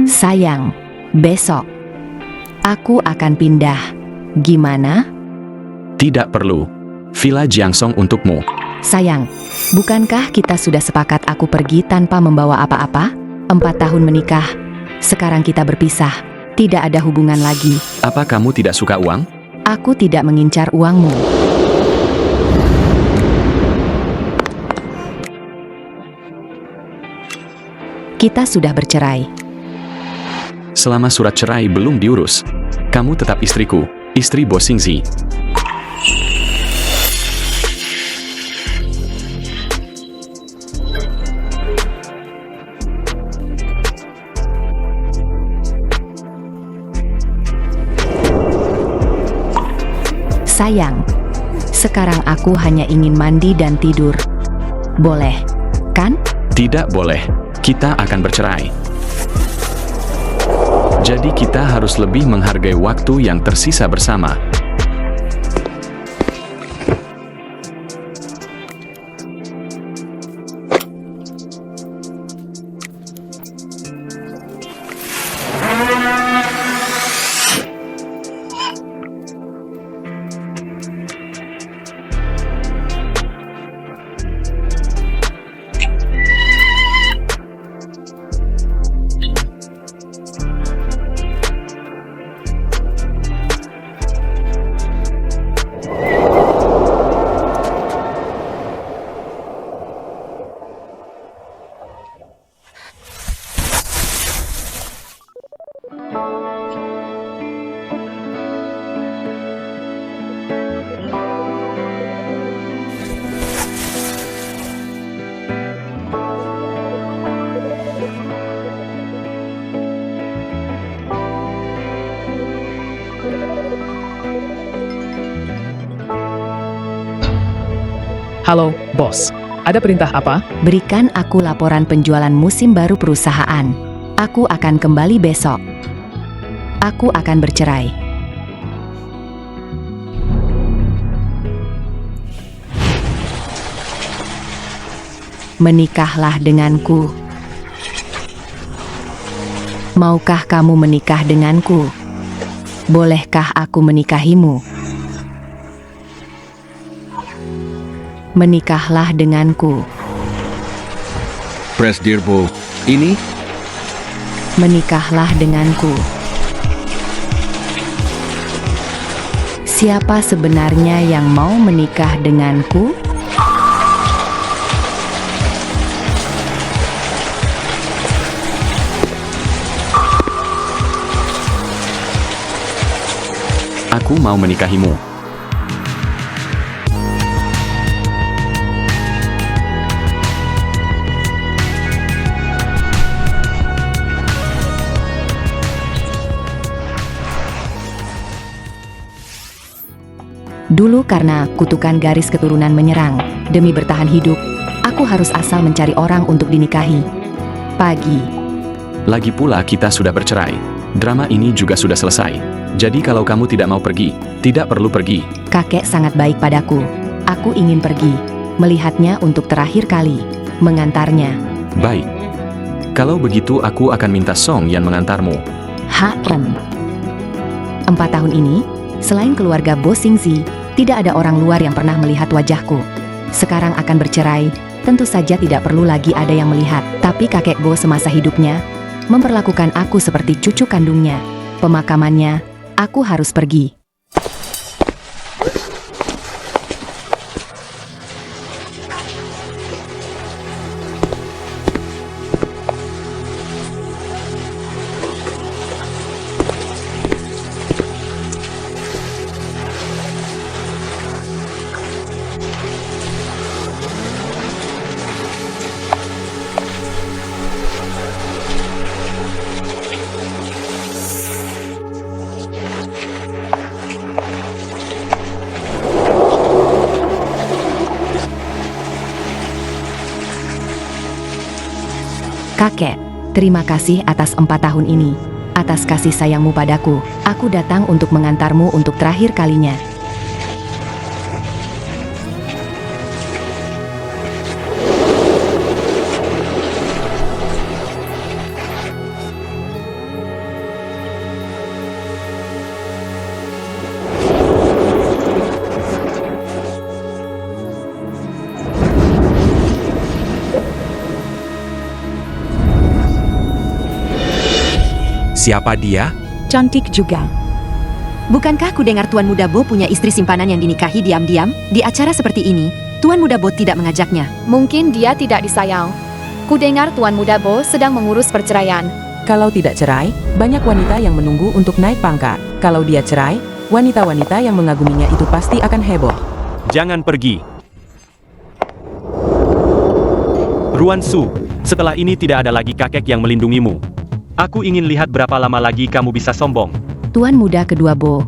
Sayang, besok aku akan pindah. Gimana? Tidak perlu. Villa Jiangsong untukmu. Sayang, bukankah kita sudah sepakat aku pergi tanpa membawa apa-apa? 4 tahun menikah, sekarang kita berpisah. Tidak ada hubungan lagi. Apa kamu tidak suka uang? Aku tidak mengincar uangmu. Kita sudah bercerai. Selama surat cerai belum diurus, kamu tetap istriku, istri Bos Xingzi. Sayang, sekarang aku hanya ingin mandi dan tidur. Boleh, kan? Tidak boleh. Kita akan bercerai. Jadi kita harus lebih menghargai waktu yang tersisa bersama. Halo, bos. Ada perintah apa? Berikan aku laporan penjualan musim baru perusahaan. Aku akan kembali besok. Aku akan bercerai. Menikahlah denganku. Maukah kamu menikah denganku? Bolehkah aku menikahimu? Menikahlah denganku. Presdirbo, ini Menikahlah denganku. Siapa sebenarnya yang mau menikah denganku? Aku mau menikahimu. Dulu karena kutukan garis keturunan menyerang, demi bertahan hidup, aku harus asal mencari orang untuk dinikahi. Pagi, Lagi pula kita sudah bercerai. Drama ini juga sudah selesai. Jadi kalau kamu tidak mau pergi, tidak perlu pergi. kakek sangat baik padaku. Aku ingin pergi, melihatnya untuk terakhir kali, mengantarnya. Baik. Kalau begitu aku akan minta Song Yan mengantarmu. 4 tahun ini, selain keluarga Bos Xingzi, tidak ada orang luar yang pernah melihat wajahku. Sekarang akan bercerai, tentu saja tidak perlu lagi ada yang melihat. Tapi kakek Bo semasa hidupnya memperlakukan aku seperti cucu kandungnya. Pemakamannya, aku harus pergi. Kakek, terima kasih atas 4 tahun ini. Atas kasih sayangmu padaku, aku datang untuk mengantarmu untuk terakhir kalinya. Siapa dia? Cantik juga. Bukankah ku dengar Tuan Muda Bo punya istri simpanan yang dinikahi diam-diam? Di acara seperti ini, Tuan Muda Bo tidak mengajaknya. Mungkin dia tidak disayang. Ku dengar Tuan Muda Bo sedang mengurus perceraian. Kalau tidak cerai, banyak wanita yang menunggu untuk naik pangkat. Kalau dia cerai, wanita-wanita yang mengaguminya itu pasti akan heboh. Jangan pergi. Ruan Su, setelah ini tidak ada lagi kakek yang melindungimu. Aku ingin lihat berapa lama lagi kamu bisa sombong. Tuan Muda kedua Bo,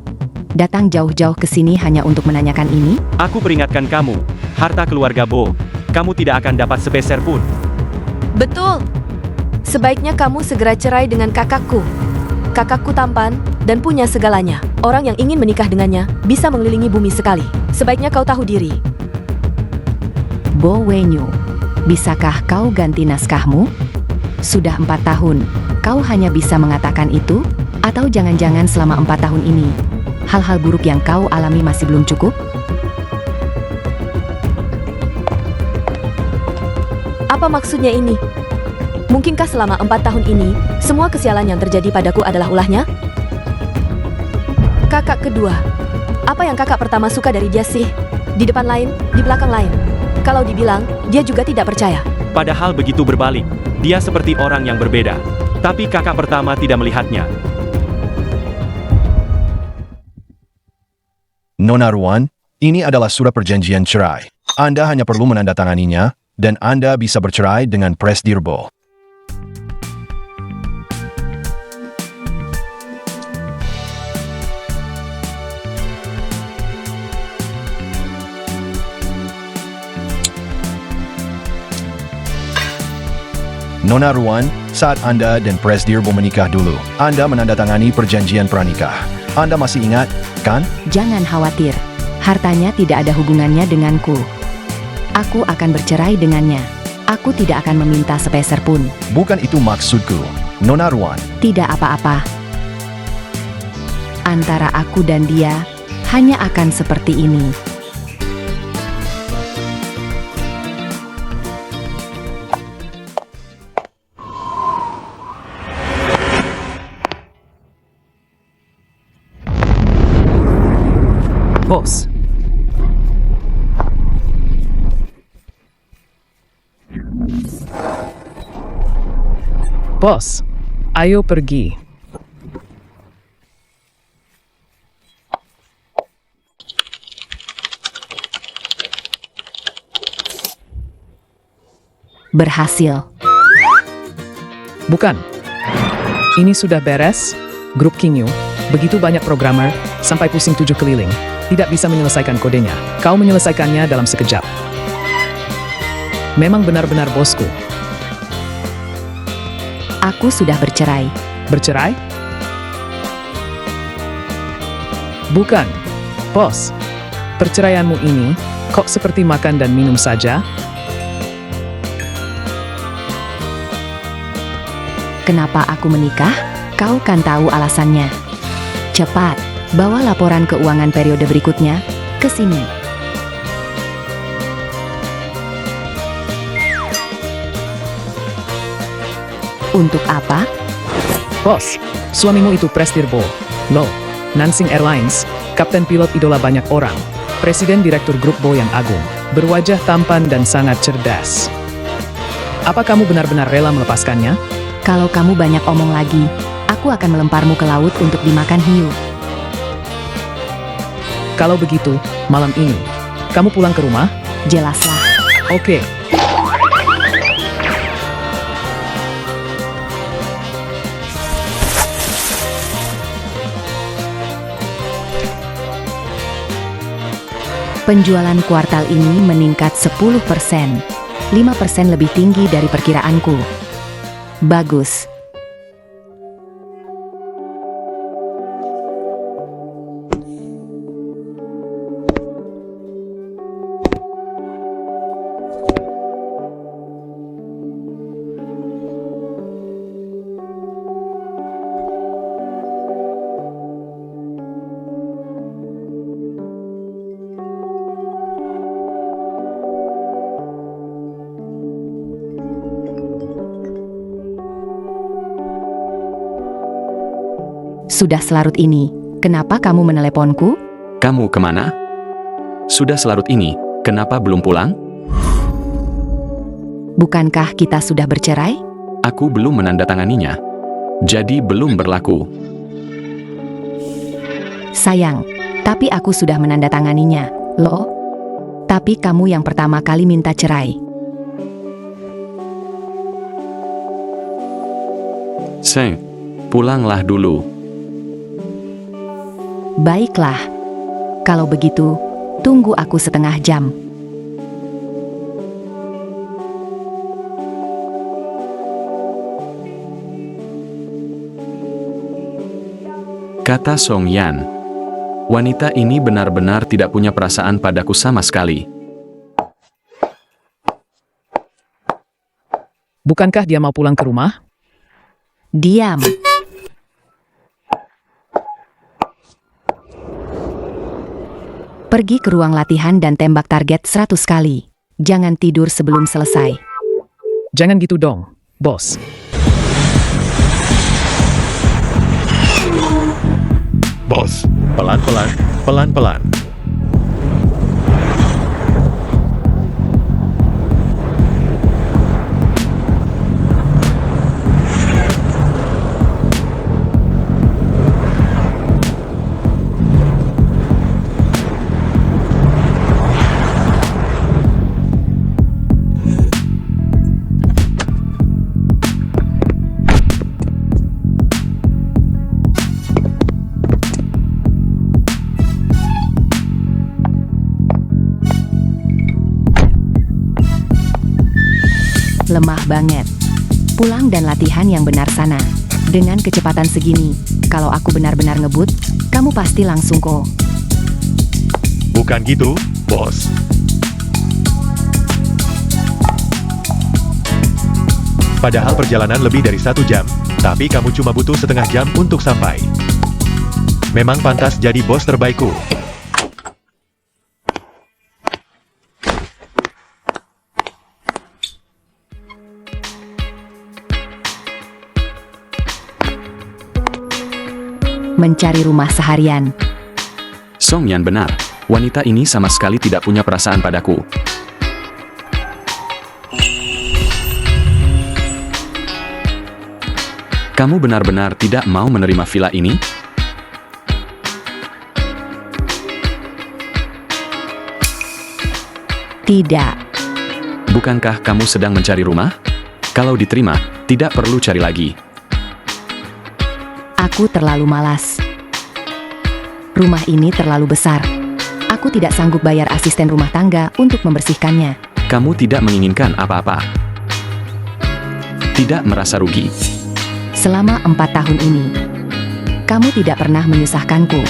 datang jauh-jauh ke sini hanya untuk menanyakan ini? Aku peringatkan kamu, harta keluarga Bo, kamu tidak akan dapat sepeser pun. Betul. Sebaiknya kamu segera cerai dengan kakakku. Kakakku tampan dan punya segalanya. Orang yang ingin menikah dengannya bisa mengelilingi bumi sekali. Sebaiknya kau tahu diri. Bo Wenyu, bisakah kau ganti naskahmu? Sudah 4 tahun, kau hanya bisa mengatakan itu? Atau jangan-jangan selama 4 tahun ini, hal-hal buruk yang kau alami masih belum cukup? Apa maksudnya ini? Mungkinkah selama 4 tahun ini, semua kesialan yang terjadi padaku adalah ulahnya? Kakak kedua, apa yang kakak pertama suka dari dia sih? Di depan lain, di belakang lain. Kalau dibilang, dia juga tidak percaya. Padahal begitu berbalik, dia seperti orang yang berbeda. Tapi kakak pertama tidak melihatnya. Nona Ruan, ini adalah surat perjanjian cerai. Anda hanya perlu menandatanganinya, dan Anda bisa bercerai dengan Presdir Bo. Nona Ruan, saat Anda dan Presdir Bo menikah dulu, Anda menandatangani perjanjian pranikah. Anda masih ingat, kan? Jangan khawatir, hartanya tidak ada hubungannya denganku. Aku akan bercerai dengannya. Aku tidak akan meminta sepeser pun. Bukan itu maksudku, Nona Ruan. Tidak apa-apa. Antara aku dan dia, hanya akan seperti ini. Bos. Bos, ayo pergi. Berhasil. Bukan. Ini sudah beres. Grup King Yu, begitu banyak programmer, sampai pusing 7 keliling. Tidak bisa menyelesaikan kodenya. Kau menyelesaikannya dalam sekejap. Memang benar-benar bosku. Aku sudah bercerai. Bercerai? Bukan. Bos, perceraianmu ini kok seperti makan dan minum saja? Kenapa aku menikah? Kau kan tahu alasannya. Cepat, bawa laporan keuangan periode berikutnya ke sini. Untuk apa? Bos, suamimu itu Presdir Bo. Loh, Nansing Airlines, kapten pilot idola banyak orang. Presiden direktur grup Bo yang agung. Berwajah tampan dan sangat cerdas. Apa kamu benar-benar rela melepaskannya? Kalau kamu banyak omong lagi, aku akan melemparmu ke laut untuk dimakan hiu. Kalau begitu, malam ini, kamu pulang ke rumah? Jelaslah. Oke. Penjualan kuartal ini meningkat 10%. 5% lebih tinggi dari perkiraanku. Bagus. Sudah selarut ini, kenapa kamu meneleponku? Kamu kemana? Sudah selarut ini, kenapa belum pulang? Bukankah kita sudah bercerai? Aku belum menandatanganinya. Jadi belum berlaku. Sayang, tapi aku sudah menandatanganinya, loh. Tapi kamu yang pertama kali minta cerai. Seng, pulanglah dulu. Baiklah. Kalau begitu, tunggu aku setengah jam. Kata Song Yan. Wanita ini benar-benar tidak punya perasaan padaku sama sekali. Bukankah dia mau pulang ke rumah? Diam. Pergi ke ruang latihan dan tembak target 100 kali. Jangan tidur sebelum selesai. Jangan gitu dong, bos. Bos, pelan-pelan, pelan-pelan. Lemah banget. Pulang dan latihan yang benar sana. Dengan kecepatan segini, kalau aku benar-benar ngebut, kamu pasti langsung ko. Bukan gitu, bos. Padahal perjalanan lebih dari 1 jam, tapi kamu cuma butuh setengah jam untuk sampai. Memang pantas jadi bos terbaikku. Mencari rumah seharian. Song Yan benar. Wanita ini sama sekali tidak punya perasaan padaku. Kamu benar-benar tidak mau menerima villa ini? Tidak. Bukankah kamu sedang mencari rumah? Kalau diterima, tidak perlu cari lagi. Aku terlalu malas. Rumah ini terlalu besar. Aku tidak sanggup bayar asisten rumah tangga untuk membersihkannya. Kamu tidak menginginkan apa-apa. Tidak merasa rugi. Selama 4 tahun ini, kamu tidak pernah menyusahkanku.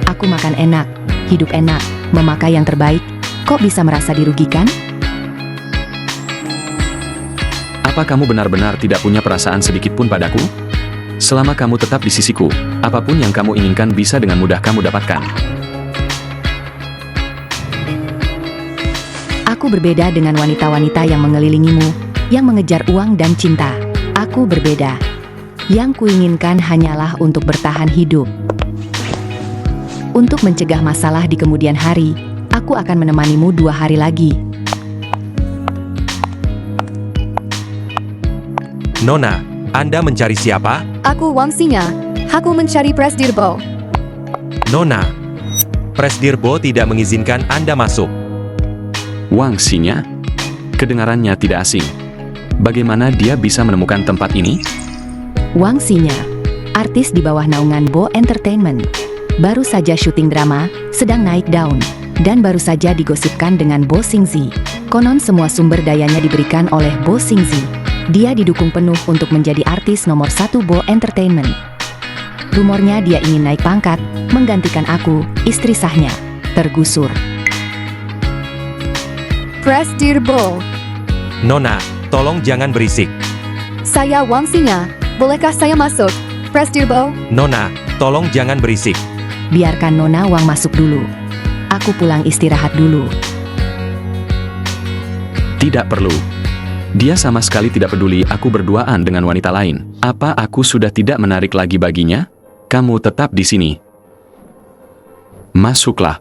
Aku makan enak, hidup enak, memakai yang terbaik. Kok bisa merasa dirugikan? Apa kamu benar-benar tidak punya perasaan sedikit pun padaku? Selama kamu tetap di sisiku, apapun yang kamu inginkan bisa dengan mudah kamu dapatkan. Aku berbeda dengan wanita-wanita yang mengelilingimu, yang mengejar uang dan cinta. Aku berbeda. Yang kuinginkan hanyalah untuk bertahan hidup. Untuk mencegah masalah di kemudian hari, aku akan menemanimu 2 hari lagi. Nona, Anda mencari siapa? Aku Wangsinya. Aku mencari Presdirbo. Nona, Presdirbo tidak mengizinkan Anda masuk. Wangsinya? Kedengarannya tidak asing. Bagaimana dia bisa menemukan tempat ini? Wangsinya, artis di bawah naungan Bo Entertainment. Baru saja syuting drama, sedang naik daun. Dan baru saja digosipkan dengan Bo Xingzi. Konon semua sumber dayanya diberikan oleh Bo Xingzi. Dia didukung penuh untuk menjadi artis nomor 1 Bo Entertainment. Rumornya dia ingin naik pangkat, menggantikan aku, istri sahnya. Tergusur. Presdirbo. Nona, tolong jangan berisik. Saya Wangsinya. Bolehkah saya masuk? Presdirbo. Nona, tolong jangan berisik. Biarkan Nona Wang masuk dulu. Aku pulang istirahat dulu. Tidak perlu. Dia sama sekali tidak peduli aku berduaan dengan wanita lain. Apa aku sudah tidak menarik lagi baginya? Kamu tetap di sini. Masuklah.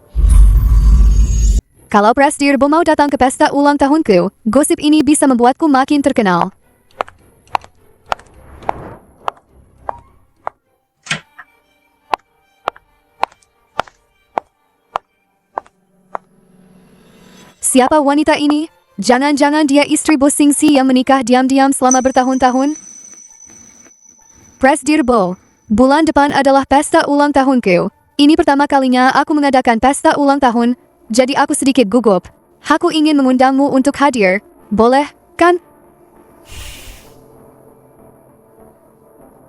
Kalau Presdir Bo mau datang ke pesta ulang tahunku, gosip ini bisa membuatku makin terkenal. Siapa wanita ini? Jangan-jangan dia istri Bo Singsi yang menikah diam-diam selama bertahun-tahun? Presdir Bo, bulan depan adalah pesta ulang tahunku. Ini pertama kalinya aku mengadakan pesta ulang tahun, jadi aku sedikit gugup. Aku ingin mengundangmu untuk hadir. Boleh, kan?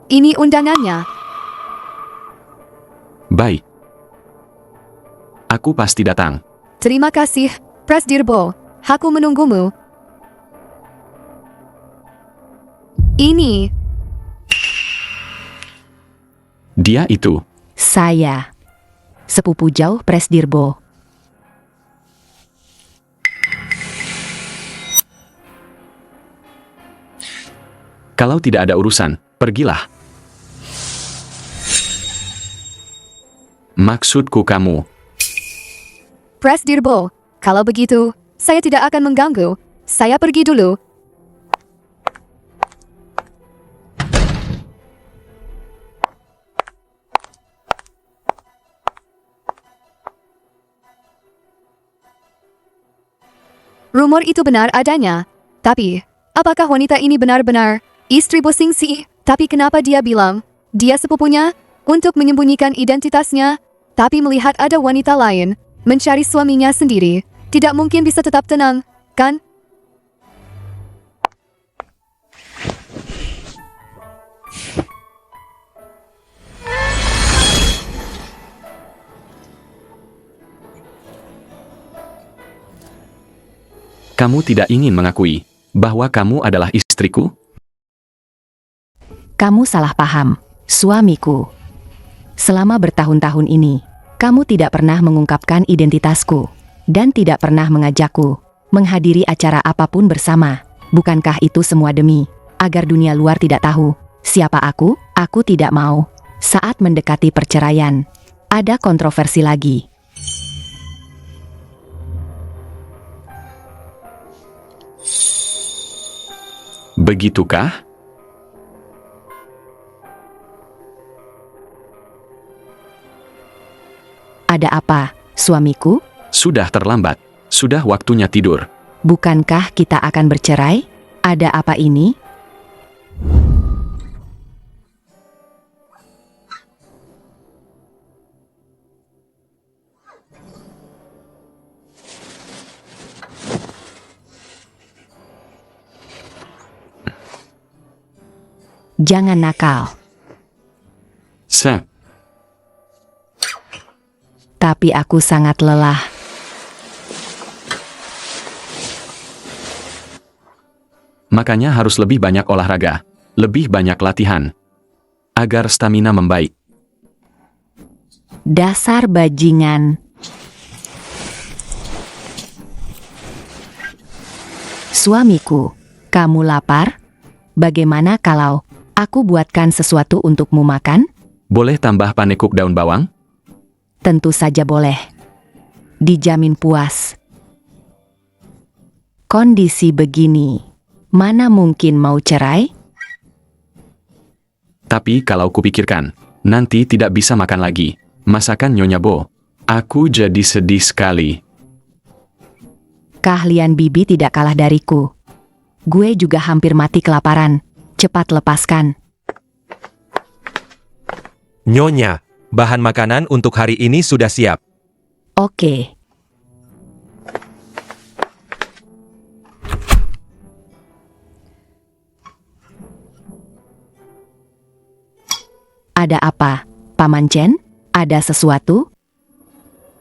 Ini undangannya. Baik. Aku pasti datang. Terima kasih, Presdir Bo. Aku menunggumu. Ini. Dia itu. Saya. Sepupu jauh Presdir Bo. Kalau tidak ada urusan, pergilah. Maksudku kamu. Presdir Bo, kalau begitu, saya tidak akan mengganggu. Saya pergi dulu. Rumor itu benar adanya. Tapi, apakah wanita ini benar-benar istri Bo Singsi? Tapi kenapa dia bilang dia sepupunya untuk menyembunyikan identitasnya? Tapi melihat ada wanita lain mencari suaminya sendiri, tidak mungkin bisa tetap tenang, kan? Kamu tidak ingin mengakui bahwa kamu adalah istriku? Kamu salah paham, suamiku. Selama bertahun-tahun ini, kamu tidak pernah mengungkapkan identitasku, dan tidak pernah mengajakku menghadiri acara apapun bersama. Bukankah itu semua demi agar dunia luar tidak tahu siapa aku? Aku tidak mau. Saat mendekati perceraian, ada kontroversi lagi. Begitukah? Ada apa, suamiku? Sudah terlambat. Sudah waktunya tidur. Bukankah kita akan bercerai? Ada apa ini? Jangan nakal. Sep. Tapi aku sangat lelah. Makanya harus lebih banyak olahraga, lebih banyak latihan, agar stamina membaik. Dasar bajingan. Suamiku, kamu lapar? Bagaimana kalau aku buatkan sesuatu untukmu makan? Boleh tambah panekuk daun bawang? Tentu saja boleh. Dijamin puas. Kondisi begini, mana mungkin mau cerai? Tapi kalau kupikirkan, nanti tidak bisa makan lagi. Masakan Nyonya Bo. Aku jadi sedih sekali. Keahlian Bibi tidak kalah dariku. Gue juga hampir mati kelaparan. Cepat lepaskan. Nyonya, bahan makanan untuk hari ini sudah siap. Oke. Ada apa, Paman Chen? Ada sesuatu?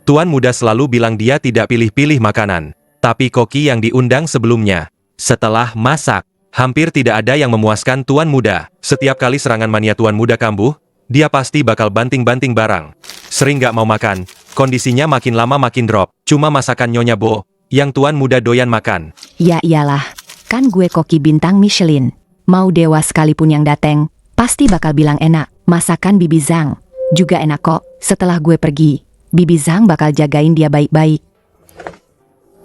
Tuan muda selalu bilang dia tidak pilih-pilih makanan. Tapi koki yang diundang sebelumnya, setelah masak, hampir tidak ada yang memuaskan Tuan muda. Setiap kali serangan mania Tuan muda kambuh, dia pasti bakal banting-banting barang. Sering gak mau makan, kondisinya makin lama makin drop. Cuma masakan Nyonya Bo, yang Tuan muda doyan makan. Ya iyalah, kan gue koki bintang Michelin. Mau dewa sekalipun yang dateng, pasti bakal bilang enak. Masakan Bibi Zhang. Juga enak kok, setelah gue pergi, Bibi Zhang bakal jagain dia baik-baik.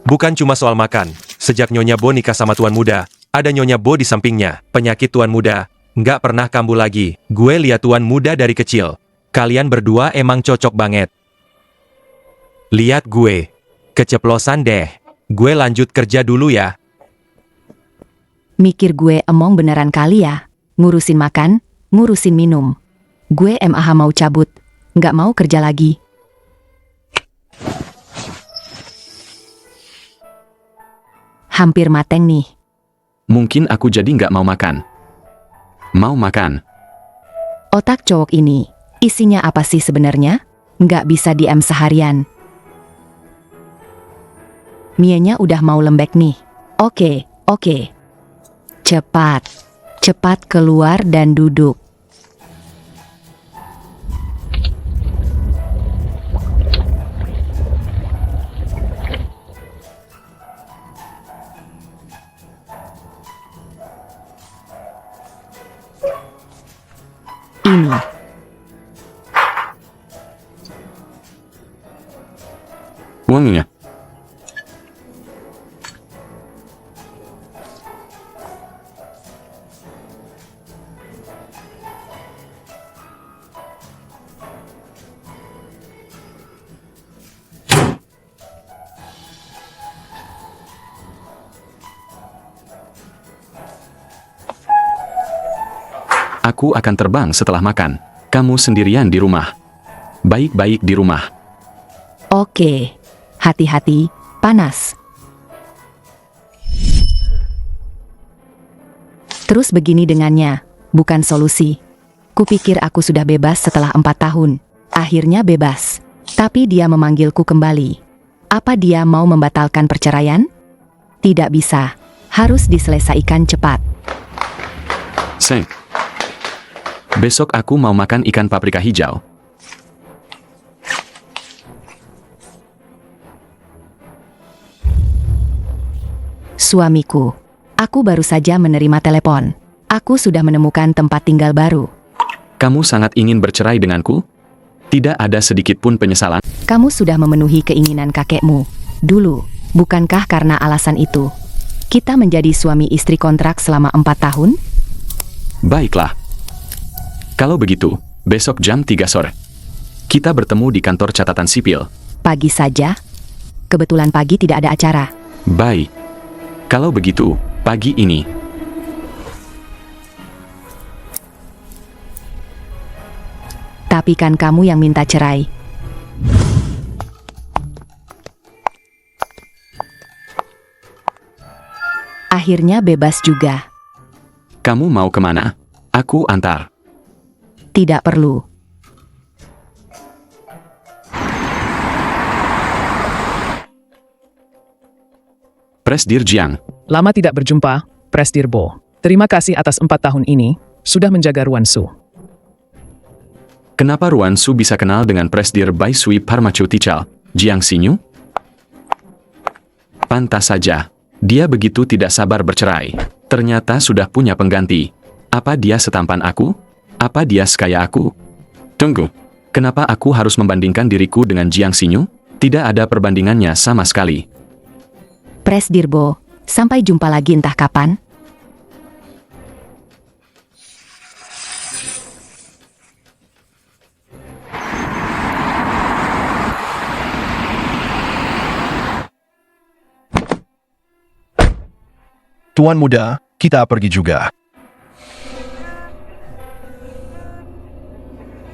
Bukan cuma soal makan. Sejak Nyonya Bo nikah sama Tuan Muda, ada Nyonya Bo di sampingnya. Penyakit Tuan Muda nggak pernah kambuh lagi. Gue lihat Tuan Muda dari kecil. Kalian berdua emang cocok banget. Lihat gue. Keceplosan deh. Gue lanjut kerja dulu ya. Mikir gue emong beneran kali ya. Ngurusin makan, ngurusin minum. Gue MAH mau cabut, nggak mau kerja lagi. Hampir mateng nih. Mungkin aku jadi nggak mau makan. Mau makan. Otak cowok ini, isinya apa sih sebenarnya? Nggak bisa diem seharian. Mienya udah mau lembek nih. Oke. Cepat keluar dan duduk. Ini. Uangnya. Aku akan terbang setelah makan. Kamu sendirian di rumah. Baik-baik di rumah. Oke. Hati-hati, panas. Terus begini dengannya, bukan solusi. Kupikir aku sudah bebas setelah 4 tahun. Akhirnya bebas. Tapi dia memanggilku kembali. Apa dia mau membatalkan perceraian? Tidak bisa. Harus diselesaikan cepat. Seng. Besok aku mau makan ikan paprika hijau. Suamiku, aku baru saja menerima telepon. Aku sudah menemukan tempat tinggal baru. Kamu sangat ingin bercerai denganku? Tidak ada sedikit pun penyesalan. Kamu sudah memenuhi keinginan kakekmu. Dulu, bukankah karena alasan itu? Kita menjadi suami istri kontrak selama 4 tahun? Baiklah. Kalau begitu, besok jam 3 sore. Kita bertemu di kantor catatan sipil. Pagi saja? Kebetulan pagi tidak ada acara. Baik. Kalau begitu, pagi ini. Tapi kan kamu yang minta cerai. Akhirnya bebas juga. Kamu mau kemana? Aku antar. Tidak perlu. Presdir Jiang. Lama tidak berjumpa, Presdir Bo. Terima kasih atas 4 tahun ini, sudah menjaga Ruan Su. Kenapa Ruan Su bisa kenal dengan Presdir Bai Sui Parmacutical, Jiang Xinyu? Pantas saja, dia begitu tidak sabar bercerai. Ternyata sudah punya pengganti. Apa dia setampan aku? Apa dia sekaya aku? Tunggu, kenapa aku harus membandingkan diriku dengan Jiang Xinyu? Tidak ada perbandingannya sama sekali. Presdir Bo, sampai jumpa lagi entah kapan. Tuan Muda, kita pergi juga.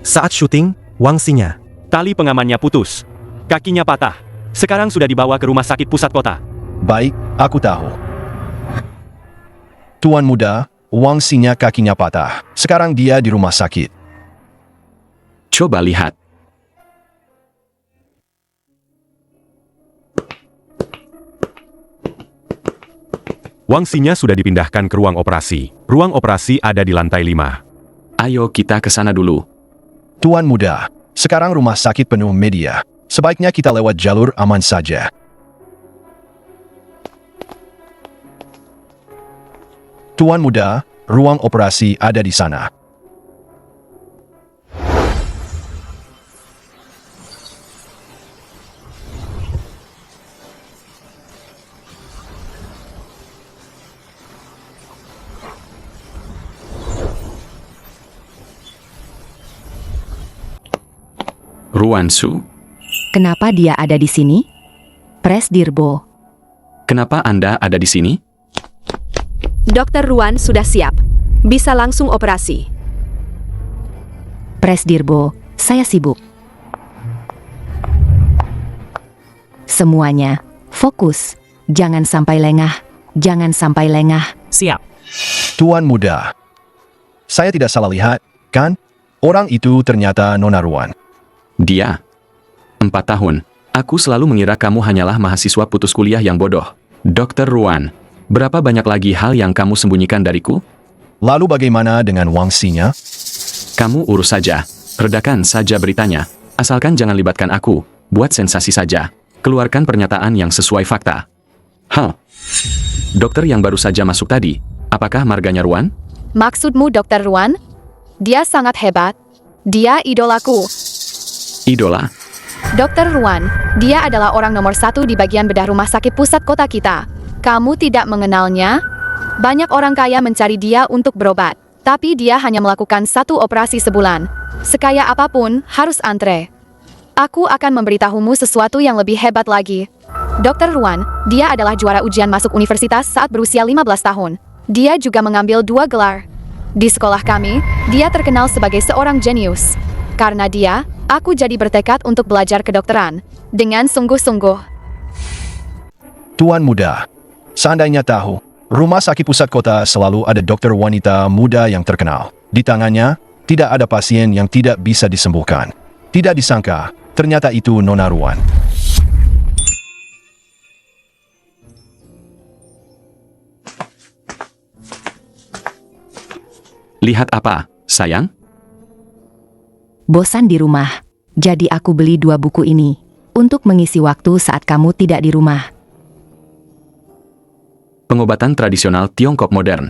Saat syuting, Wang Xinya. Tali pengamannya putus. Kakinya patah. Sekarang sudah dibawa ke rumah sakit pusat kota. Baik, aku tahu. Tuan Muda, Wang Xinya kakinya patah. Sekarang dia di rumah sakit. Coba lihat. Wang Xinya sudah dipindahkan ke ruang operasi. Ruang operasi ada di lantai 5. Ayo kita ke sana dulu. Tuan Muda, sekarang rumah sakit penuh media. Sebaiknya kita lewat jalur aman saja. Tuan Muda, ruang operasi ada di sana. Ruan Su, Kenapa dia ada di sini? Presdirbo, kenapa Anda ada di sini? Dokter Ruan sudah siap. Bisa langsung operasi. Presdirbo, saya sibuk. Semuanya, fokus. Jangan sampai lengah. Jangan sampai lengah. Siap. Tuan Muda. Saya tidak salah lihat, kan? Orang itu ternyata Nona Ruan. Dia. 4 tahun. Aku selalu mengira kamu hanyalah mahasiswa putus kuliah yang bodoh. Dokter Ruan, berapa banyak lagi hal yang kamu sembunyikan dariku? Lalu bagaimana dengan wangsinya? Kamu urus saja. Redakan saja beritanya. Asalkan jangan libatkan aku. Buat sensasi saja. Keluarkan pernyataan yang sesuai fakta. Hal. Dokter yang baru saja masuk tadi, apakah marganya Ruan? Maksudmu Dokter Ruan? Dia sangat hebat. Dia idolaku. Idola? Dokter Ruan, dia adalah orang nomor 1 di bagian bedah rumah sakit pusat kota kita. Kamu tidak mengenalnya? Banyak orang kaya mencari dia untuk berobat. Tapi dia hanya melakukan 1 operasi sebulan. Sekaya apapun, harus antre. Aku akan memberitahumu sesuatu yang lebih hebat lagi. Dokter Ruan, dia adalah juara ujian masuk universitas saat berusia 15 tahun. Dia juga mengambil 2 gelar. Di sekolah kami, dia terkenal sebagai seorang jenius. Karena dia, aku jadi bertekad untuk belajar kedokteran. Dengan sungguh-sungguh. Tuan Muda. Seandainya tahu, rumah sakit pusat kota selalu ada dokter wanita muda yang terkenal. Di tangannya, tidak ada pasien yang tidak bisa disembuhkan. Tidak disangka, ternyata itu Nona Ruan. Lihat apa, sayang? Bosan di rumah. Jadi aku beli 2 buku ini. Untuk mengisi waktu saat kamu tidak di rumah. Pengobatan tradisional Tiongkok modern.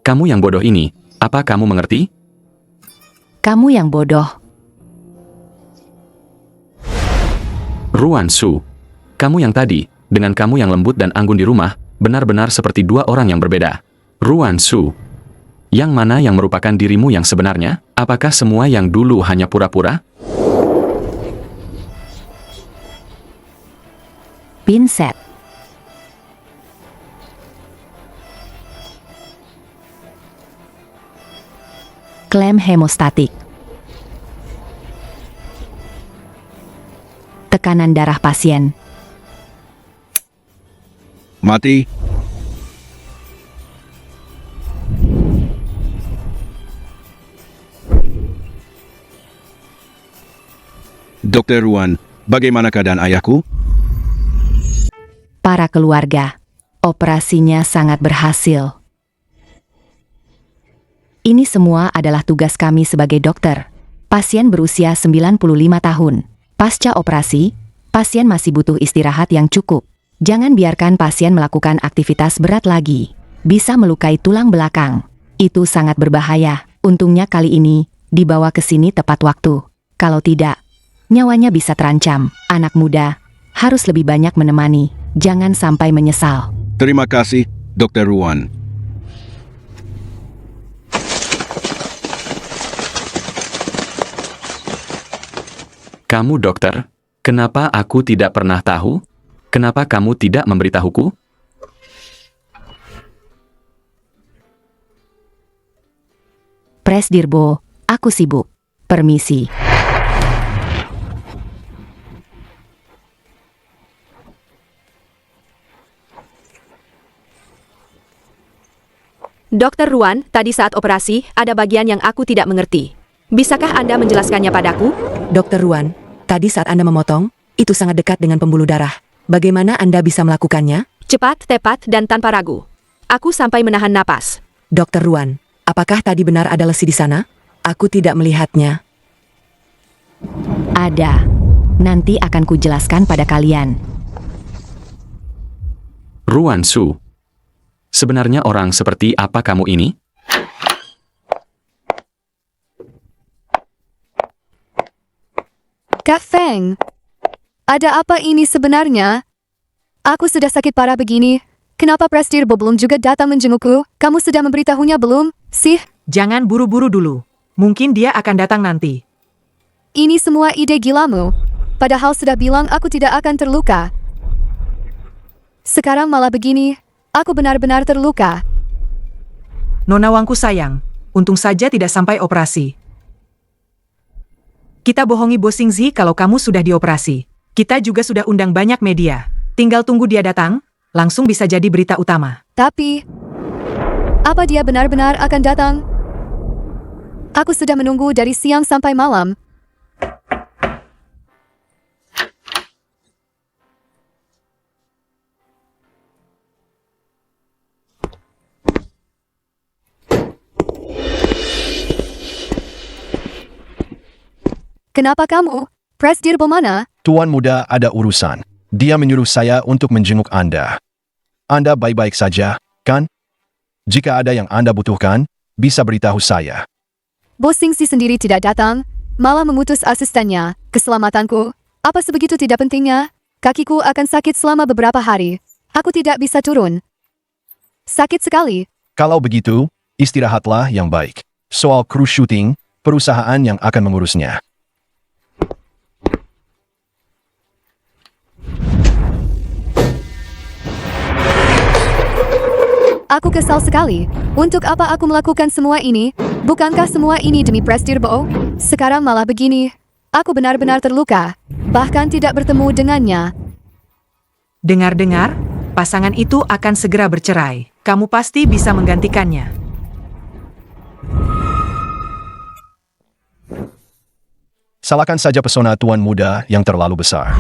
Kamu yang bodoh ini, apa kamu mengerti? Kamu yang bodoh. Ruan Su, kamu yang tadi, dengan kamu yang lembut dan anggun di rumah, benar-benar seperti 2 orang yang berbeda. Ruan Su, yang mana yang merupakan dirimu yang sebenarnya? Apakah semua yang dulu hanya pura-pura? Pinset. Klem hemostatik. Tekanan darah pasien. Mati. Dokter Ruan, bagaimana keadaan ayahku? Para keluarga. Operasinya sangat berhasil. Ini semua adalah tugas kami sebagai dokter. Pasien berusia 95 tahun. Pasca operasi, pasien masih butuh istirahat yang cukup. Jangan biarkan pasien melakukan aktivitas berat lagi. Bisa melukai tulang belakang. Itu sangat berbahaya. Untungnya kali ini, dibawa ke sini tepat waktu. Kalau tidak, nyawanya bisa terancam. Anak muda harus lebih banyak menemani. Jangan sampai menyesal. Terima kasih, Dokter Ruan. Kamu dokter, kenapa aku tidak pernah tahu? Kenapa kamu tidak memberitahuku? Presdirbo, aku sibuk. Permisi. Dokter Ruan, tadi saat operasi, ada bagian yang aku tidak mengerti. Bisakah Anda menjelaskannya padaku? Dokter Ruan, tadi saat Anda memotong, itu sangat dekat dengan pembuluh darah. Bagaimana Anda bisa melakukannya? Cepat, tepat, dan tanpa ragu. Aku sampai menahan napas. Dokter Ruan, apakah tadi benar ada lesi di sana? Aku tidak melihatnya. Ada. Nanti akan kujelaskan pada kalian. Ruan Su, sebenarnya orang seperti apa kamu ini? Kak Feng, ada apa ini sebenarnya? Aku sudah sakit parah begini. Kenapa Presdirbo belum juga datang menjengukku? Kamu sudah memberitahunya belum, sih? Jangan buru-buru dulu. Mungkin dia akan datang nanti. Ini semua ide gilamu. Padahal sudah bilang aku tidak akan terluka. Sekarang malah begini, aku benar-benar terluka. Nona Wangku sayang, untung saja tidak sampai operasi. Kita bohongi Bos Xingzi kalau kamu sudah dioperasi. Kita juga sudah undang banyak media. Tinggal tunggu dia datang, langsung bisa jadi berita utama. Tapi, apa dia benar-benar akan datang? Aku sudah menunggu dari siang sampai malam. Kenapa kamu? Presdirbo mana? Tuan Muda ada urusan. Dia menyuruh saya untuk menjenguk Anda. Anda baik-baik saja, kan? Jika ada yang Anda butuhkan, bisa beritahu saya. Bos Xingzi sendiri tidak datang, malah mengutus asistennya. Keselamatanku, apa sebegitu tidak pentingnya? Kakiku akan sakit selama beberapa hari. Aku tidak bisa turun. Sakit sekali. Kalau begitu, istirahatlah yang baik. Soal kru syuting, perusahaan yang akan mengurusnya. Aku kesal sekali. Untuk apa aku melakukan semua ini? Bukankah semua ini demi Presdirbo? Sekarang malah begini. Aku benar-benar terluka. Bahkan tidak bertemu dengannya. Dengar-dengar, pasangan itu akan segera bercerai. Kamu pasti bisa menggantikannya. Salahkan saja pesona Tuan Muda yang terlalu besar.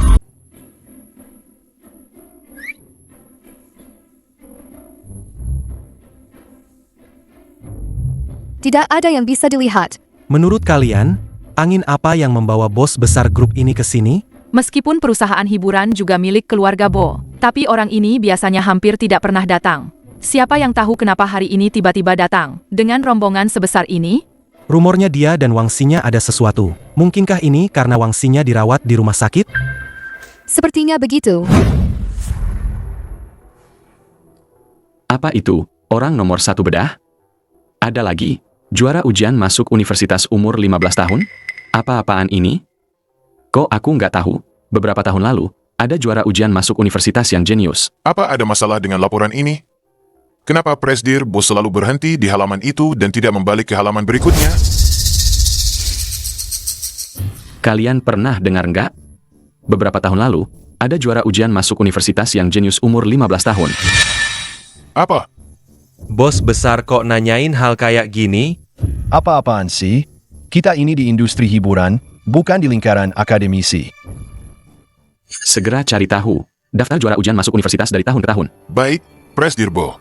Tidak ada yang bisa dilihat. Menurut kalian, angin apa yang membawa bos besar grup ini ke sini? Meskipun perusahaan hiburan juga milik keluarga Bo, tapi orang ini biasanya hampir tidak pernah datang. Siapa yang tahu kenapa hari ini tiba-tiba datang? Dengan rombongan sebesar ini? Rumornya dia dan Wangxinya ada sesuatu. Mungkinkah ini karena Wangxinya dirawat di rumah sakit? Sepertinya begitu. Apa itu? Orang nomor 1 bedah? Ada lagi? Juara ujian masuk universitas umur 15 tahun? Apa-apaan ini? Kok aku nggak tahu? Beberapa tahun lalu, ada juara ujian masuk universitas yang jenius. Apa ada masalah dengan laporan ini? Kenapa Presdirbo selalu berhenti di halaman itu dan tidak membalik ke halaman berikutnya? Kalian pernah dengar nggak? Beberapa tahun lalu, ada juara ujian masuk universitas yang jenius umur 15 tahun. Apa? Bos besar kok nanyain hal kayak gini? Apa-apaan sih? Kita ini di industri hiburan, bukan di lingkaran akademisi. Segera cari tahu. Daftar juara ujian masuk universitas dari tahun ke tahun. Baik, Presdirbo.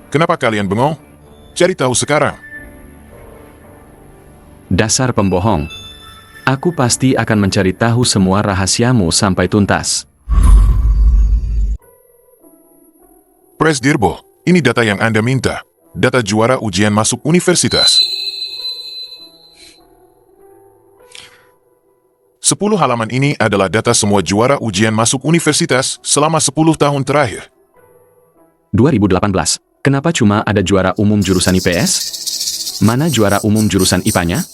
Kenapa kalian bengong? Cari tahu sekarang. Dasar pembohong. Aku pasti akan mencari tahu semua rahasiamu sampai tuntas. Presdirbo, ini data yang Anda minta. Data juara ujian masuk universitas. 10 halaman ini adalah data semua juara ujian masuk universitas selama 10 tahun terakhir. 2018. Kenapa cuma ada juara umum jurusan IPS? Mana juara umum jurusan IPA-nya?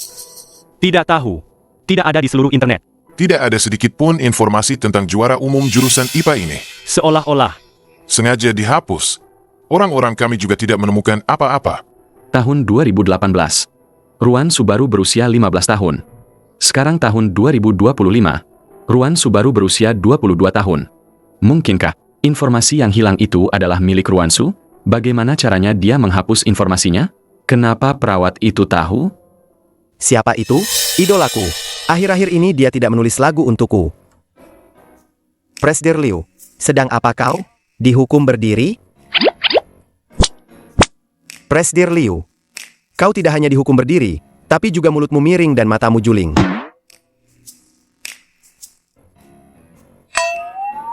Tidak tahu. Tidak ada di seluruh internet. Tidak ada sedikit pun informasi tentang juara umum jurusan IPA ini. Seolah-olah. Sengaja dihapus. Orang-orang kami juga tidak menemukan apa-apa. Tahun 2018. Ruan Subaru berusia 15 tahun. Sekarang tahun 2025. Ruan Subaru berusia 22 tahun. Mungkinkah informasi yang hilang itu adalah milik Ruan Su? Bagaimana caranya dia menghapus informasinya? Kenapa perawat itu tahu? Siapa itu? Idolaku. Akhir-akhir ini dia tidak menulis lagu untukku. Presdir Liu, sedang apa kau? Dihukum berdiri? Presdir Liu, kau tidak hanya dihukum berdiri, tapi juga mulutmu miring dan matamu juling.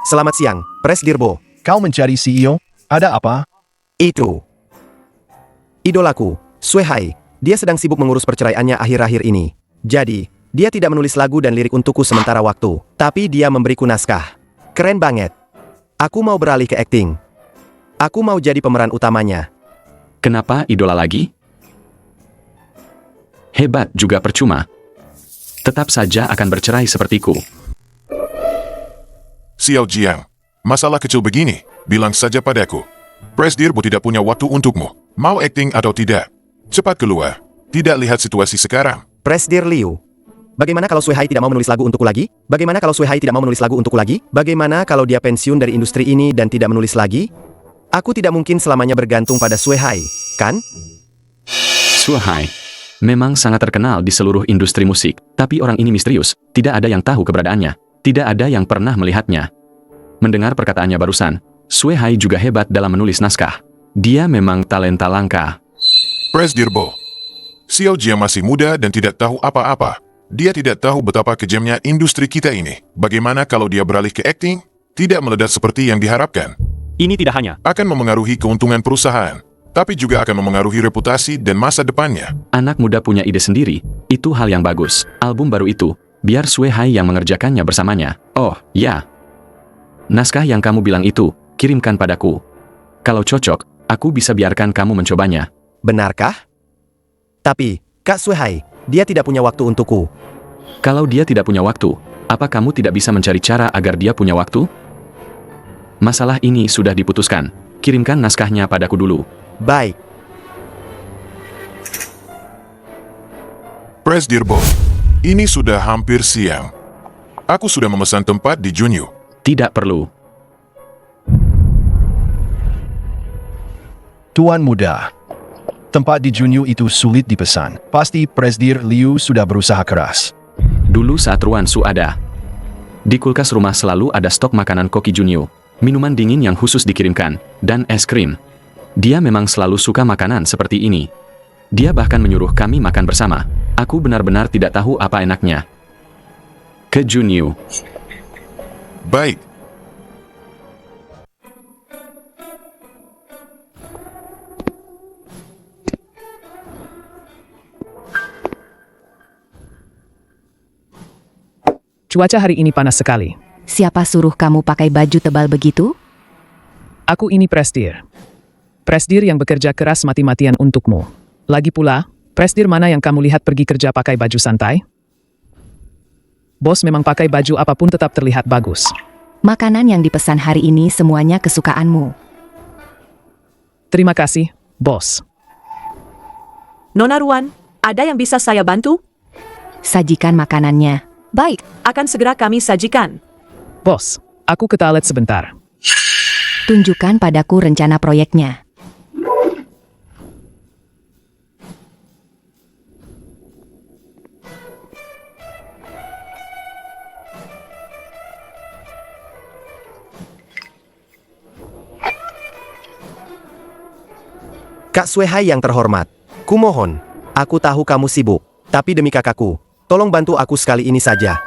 Selamat siang, Presdirbo. Kau mencari CEO? Ada apa? Itu. Idolaku, Sui Hai, dia sedang sibuk mengurus perceraiannya akhir-akhir ini. Jadi, dia tidak menulis lagu dan lirik untukku sementara waktu, tapi dia memberiku naskah. Keren banget. Aku mau beralih ke akting. Aku mau jadi pemeran utamanya. Kenapa idola lagi? Hebat juga percuma. Tetap saja akan bercerai sepertiku. Xiao Jiang, masalah kecil begini, bilang saja padaku. Presdirbo tidak punya waktu untukmu. Mau acting atau tidak? Cepat keluar. Tidak lihat situasi sekarang. Presdir Liu. Bagaimana kalau Sui Hai tidak mau menulis lagu untukku lagi? Bagaimana kalau Sui Hai tidak mau menulis lagu untukku lagi? Bagaimana kalau dia pensiun dari industri ini dan tidak menulis lagi? Aku tidak mungkin selamanya bergantung pada Sui Hai, kan? Sui Hai memang sangat terkenal di seluruh industri musik, tapi orang ini misterius, tidak ada yang tahu keberadaannya, tidak ada yang pernah melihatnya. Mendengar perkataannya barusan, Sui Hai juga hebat dalam menulis naskah. Dia memang talenta langka. Presdirbo, Xiao Jiang masih muda dan tidak tahu apa-apa. Dia tidak tahu betapa kejamnya industri kita ini. Bagaimana kalau dia beralih ke acting? Tidak meledak seperti yang diharapkan. Ini tidak hanya akan memengaruhi keuntungan perusahaan, tapi juga akan memengaruhi reputasi dan masa depannya. Anak muda punya ide sendiri, itu hal yang bagus. Album baru itu, biar Sui Hai yang mengerjakannya bersamanya. Oh, ya. Naskah yang kamu bilang itu, kirimkan padaku. Kalau cocok, aku bisa biarkan kamu mencobanya. Benarkah? Tapi, Kak Sui Hai, dia tidak punya waktu untukku. Kalau dia tidak punya waktu, apa kamu tidak bisa mencari cara agar dia punya waktu? Masalah ini sudah diputuskan. Kirimkan naskahnya padaku dulu. Baik. Presdirbo, ini sudah hampir siang. Aku sudah memesan tempat di Junyu. Tidak perlu. Tuan muda, tempat di Junyu itu sulit dipesan. Pasti Presdir Liu sudah berusaha keras. Dulu saat Ruan Su ada, di kulkas rumah selalu ada stok makanan koki Junyu, minuman dingin yang khusus dikirimkan, dan es krim. Dia memang selalu suka makanan seperti ini. Dia bahkan menyuruh kami makan bersama. Aku benar-benar tidak tahu apa enaknya. Ke Junyu. Baik. Cuaca hari ini panas sekali. Siapa suruh kamu pakai baju tebal begitu? Aku ini Presdir. Presdir yang bekerja keras mati-matian untukmu. Lagi pula, Presdir mana yang kamu lihat pergi kerja pakai baju santai? Bos memang pakai baju apapun tetap terlihat bagus. Makanan yang dipesan hari ini semuanya kesukaanmu. Terima kasih, bos. Nona Ruan, ada yang bisa saya bantu? Sajikan makanannya. Baik, akan segera kami sajikan. Bos, aku ke toilet sebentar. Tunjukkan padaku rencana proyeknya. Kak Sui Hai yang terhormat, kumohon, aku tahu kamu sibuk, tapi demi kakakku, tolong bantu aku sekali ini saja.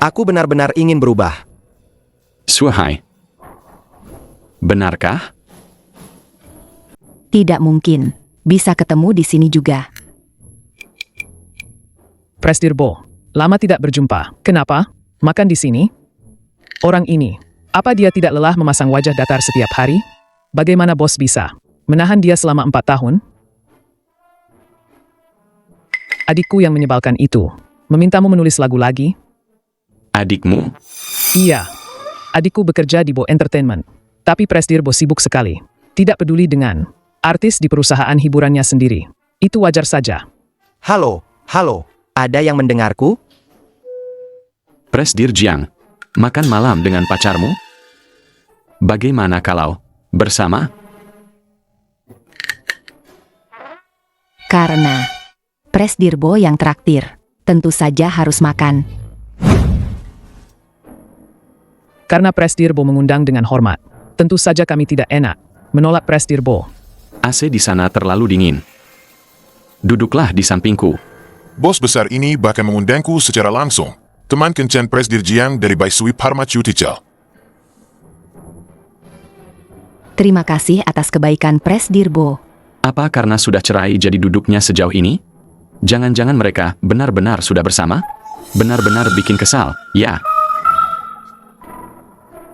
Aku benar-benar ingin berubah. Sui Hai, benarkah? Tidak mungkin. Bisa ketemu di sini juga. Presdir Bo, lama tidak berjumpa. Kenapa? Makan di sini? Orang ini, apa dia tidak lelah memasang wajah datar setiap hari? Bagaimana bos bisa menahan dia selama 4 tahun? Adikku yang menyebalkan itu, memintamu menulis lagu lagi? Adikmu? Iya. Adikku bekerja di Bo Entertainment. Tapi Presdir Bo sibuk sekali. Tidak peduli dengan artis di perusahaan hiburannya sendiri. Itu wajar saja. Halo, ada yang mendengarku? Presdir Jiang, makan malam dengan pacarmu? Bagaimana kalau bersama? Karena Presdir Bo yang traktir, tentu saja harus makan. Karena Presdir Bo mengundang dengan hormat, tentu saja kami tidak enak menolak Presdir Bo. AC di sana terlalu dingin. Duduklah di sampingku. Bos besar ini bahkan mengundangku secara langsung. Teman kencan Presdir Jiang dari Baisui Parma Chutichal. Terima kasih atas kebaikan Presdir Bo. Apa karena sudah cerai jadi duduknya sejauh ini? Jangan-jangan mereka benar-benar sudah bersama? Benar-benar bikin kesal, ya.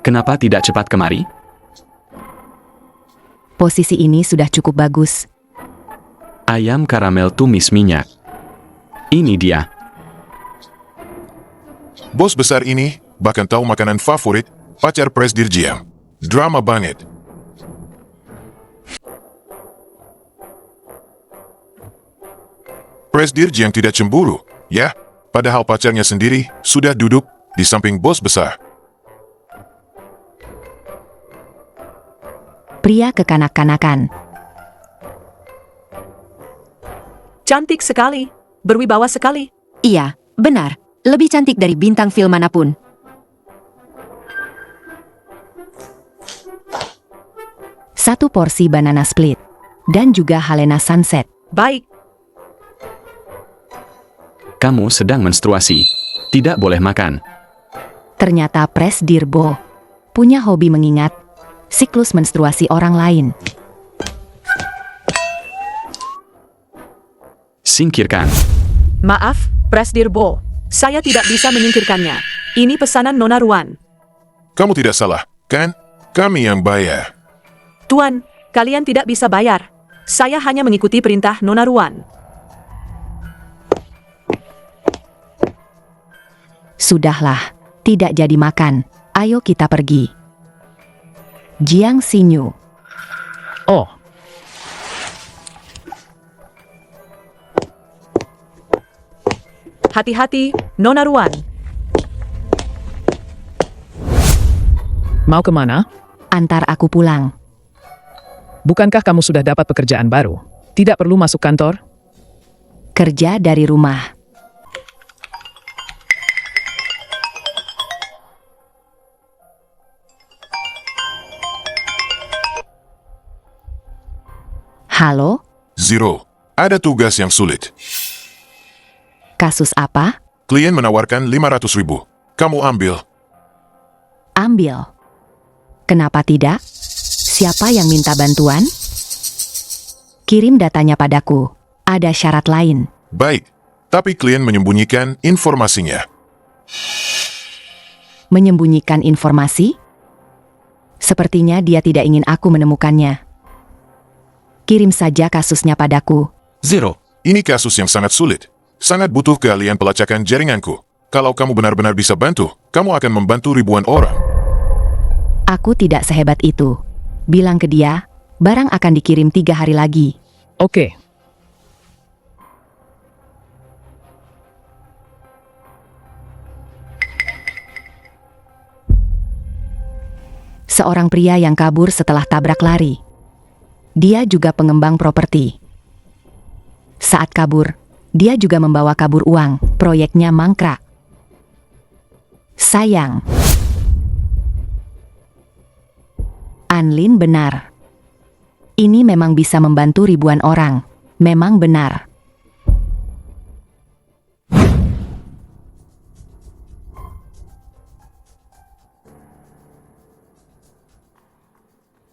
Kenapa tidak cepat kemari? Posisi ini sudah cukup bagus. Ayam karamel tumis minyak. Ini dia. Bos besar ini bahkan tahu makanan favorit pacar Presdirjiam. Drama banget. Presdirjiam tidak cemburu, ya? Padahal pacarnya sendiri sudah duduk di samping bos besar. Pria kekanak-kanakan. Cantik sekali. Berwibawa sekali. Iya, benar. Lebih cantik dari bintang film manapun. Satu porsi banana split. Dan juga Halena Sunset. Baik. Kamu sedang menstruasi. Tidak boleh makan. Ternyata Presdirbo punya hobi mengingat siklus menstruasi orang lain. Singkirkan. Maaf, Presdirbo. Saya tidak bisa menyingkirkannya. Ini pesanan Nona Ruan. Kamu tidak salah, kan? Kami yang bayar. Tuan, kalian tidak bisa bayar. Saya hanya mengikuti perintah Nona Ruan. Sudahlah, tidak jadi makan. Ayo kita pergi. Jiang Xinyu. Oh, Hati-hati, Nona Ruan. mau kemana? Antar aku pulang. Bukankah kamu sudah dapat pekerjaan baru? Tidak perlu masuk kantor? Kerja dari rumah. Halo, Zero. Ada tugas yang sulit. kasus apa? Klien menawarkan 500.000. Kamu ambil. Ambil. Kenapa tidak? Siapa yang minta bantuan? Kirim datanya padaku. Ada syarat lain. Baik. Tapi klien menyembunyikan informasinya. Menyembunyikan informasi? Sepertinya dia tidak ingin aku menemukannya. Kirim saja kasusnya padaku. Zero. Ini kasus yang sangat sulit. Sangat butuh keahlian pelacakan jaringanku. Kalau kamu benar-benar bisa bantu, kamu akan membantu ribuan orang. Aku tidak sehebat itu. Bilang ke dia, barang akan dikirim 3 hari lagi. Oke. Seorang pria yang kabur setelah tabrak lari. Dia juga pengembang properti. Saat kabur, dia juga membawa kabur uang. Proyeknya mangkrak. Sayang. Anlin benar. Ini memang bisa membantu ribuan orang. Memang benar.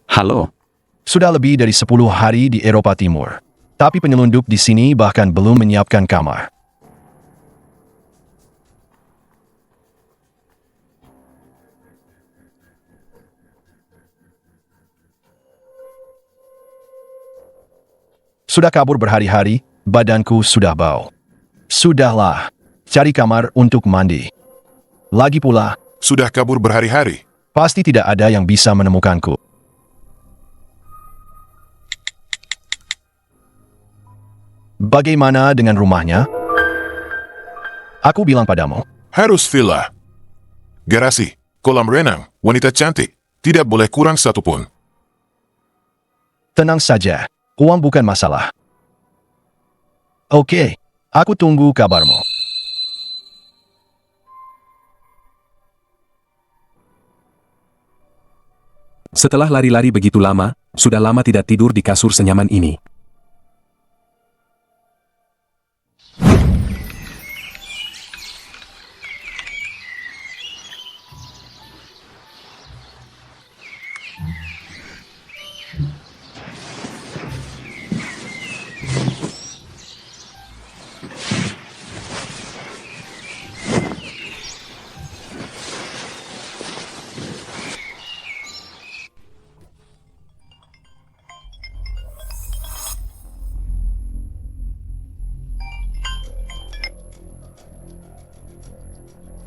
Halo. Sudah lebih dari 10 hari di Eropa Timur. Tapi penyelundup di sini bahkan belum menyiapkan kamar. Sudah kabur berhari-hari, badanku sudah bau. Sudahlah, cari kamar untuk mandi. Lagi pula, Sudah kabur berhari-hari. pasti tidak ada yang bisa menemukanku. Bagaimana dengan rumahnya? Aku bilang padamu, Harus villa. Garasi, kolam renang, wanita cantik. Tidak boleh kurang satupun. tenang saja, uang bukan masalah. Oke, aku tunggu kabarmu. Setelah lari-lari begitu lama, sudah lama tidak tidur di kasur senyaman ini.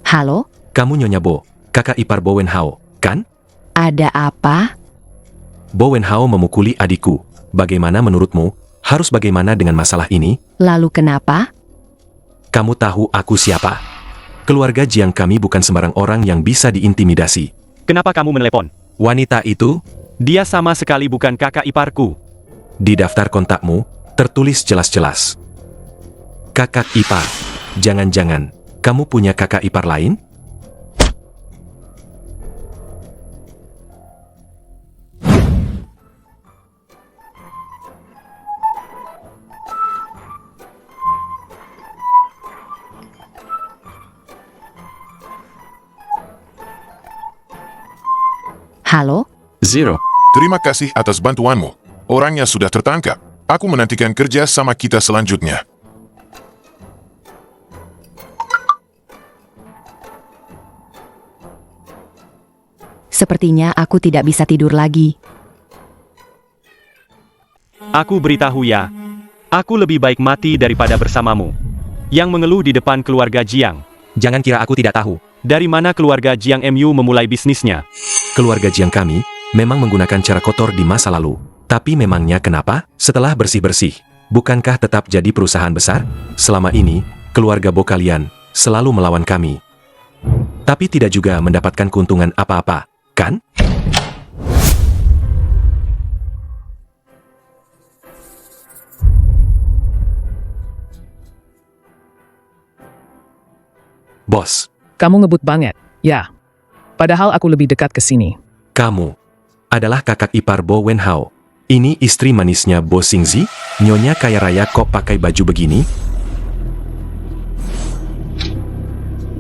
Halo? Kamu Nyonya Bo, kakak ipar Bo Wenhao, kan? Ada apa? Bo Wenhao memukuli adikku. Bagaimana menurutmu? Harus bagaimana dengan masalah ini? Lalu kenapa? Kamu tahu aku siapa? Keluarga Jiang kami bukan sembarang orang yang bisa diintimidasi. Kenapa kamu menelepon? Wanita itu? Dia sama sekali bukan kakak iparku. Di daftar kontakmu, tertulis jelas-jelas. Kakak ipar. Jangan-jangan, kamu punya kakak ipar lain? Halo? Zero. Terima kasih atas bantuanmu. Orangnya sudah tertangkap. Aku menantikan kerja sama kita selanjutnya. Sepertinya aku tidak bisa tidur lagi. Aku beritahu ya. Aku lebih baik mati daripada bersamamu. Yang mengeluh di depan keluarga Jiang. Jangan kira aku tidak tahu. Dari mana keluarga Jiang MU memulai bisnisnya? Keluarga Jiang kami memang menggunakan cara kotor di masa lalu. Tapi memangnya kenapa? Setelah bersih-bersih, bukankah tetap jadi perusahaan besar? Selama ini, keluarga Bo kalian selalu melawan kami. Tapi tidak juga mendapatkan keuntungan apa-apa, kan? Bos, Kamu ngebut banget. Ya. Padahal aku lebih dekat ke sini. kamu adalah kakak ipar Bo Wenhao. Ini istri manisnya Bo Xingzi? Nyonya kaya raya kok pakai baju begini?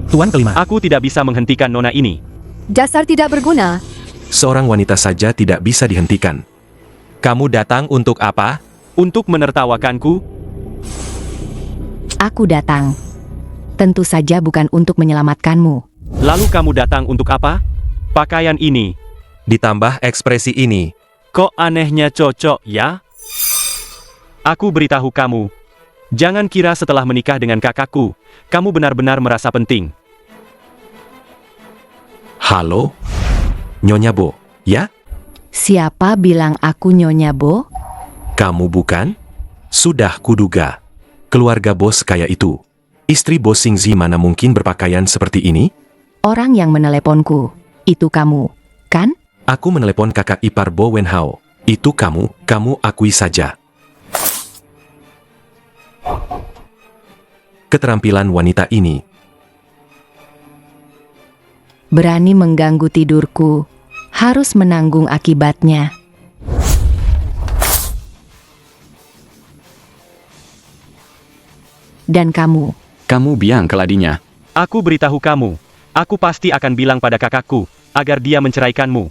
Tuan kelima. Aku tidak bisa menghentikan nona ini. Dasar tidak berguna. Seorang wanita saja tidak bisa dihentikan. Kamu datang untuk apa? Untuk menertawakanku? Aku datang. Tentu saja bukan untuk menyelamatkanmu. Lalu kamu datang untuk apa? Pakaian ini. Ditambah ekspresi ini. Kok anehnya cocok ya? Aku beritahu kamu. Jangan kira setelah menikah dengan kakakku, kamu benar-benar merasa penting. Halo? Nyonya Bo, ya? Siapa bilang aku Nyonya Bo? Kamu bukan? Sudah kuduga. Keluarga Bo sekaya itu. Istri Bo Xingzi mana mungkin berpakaian seperti ini? Orang yang meneleponku. Itu kamu, kan? Aku menelepon kakak ipar Bo Wenhao. Itu kamu akui saja. Keterampilan wanita ini. Berani mengganggu tidurku. Harus menanggung akibatnya. Dan kamu. Kamu biang keladinya. Aku beritahu kamu. Aku pasti akan bilang pada kakakku, agar dia menceraikanmu.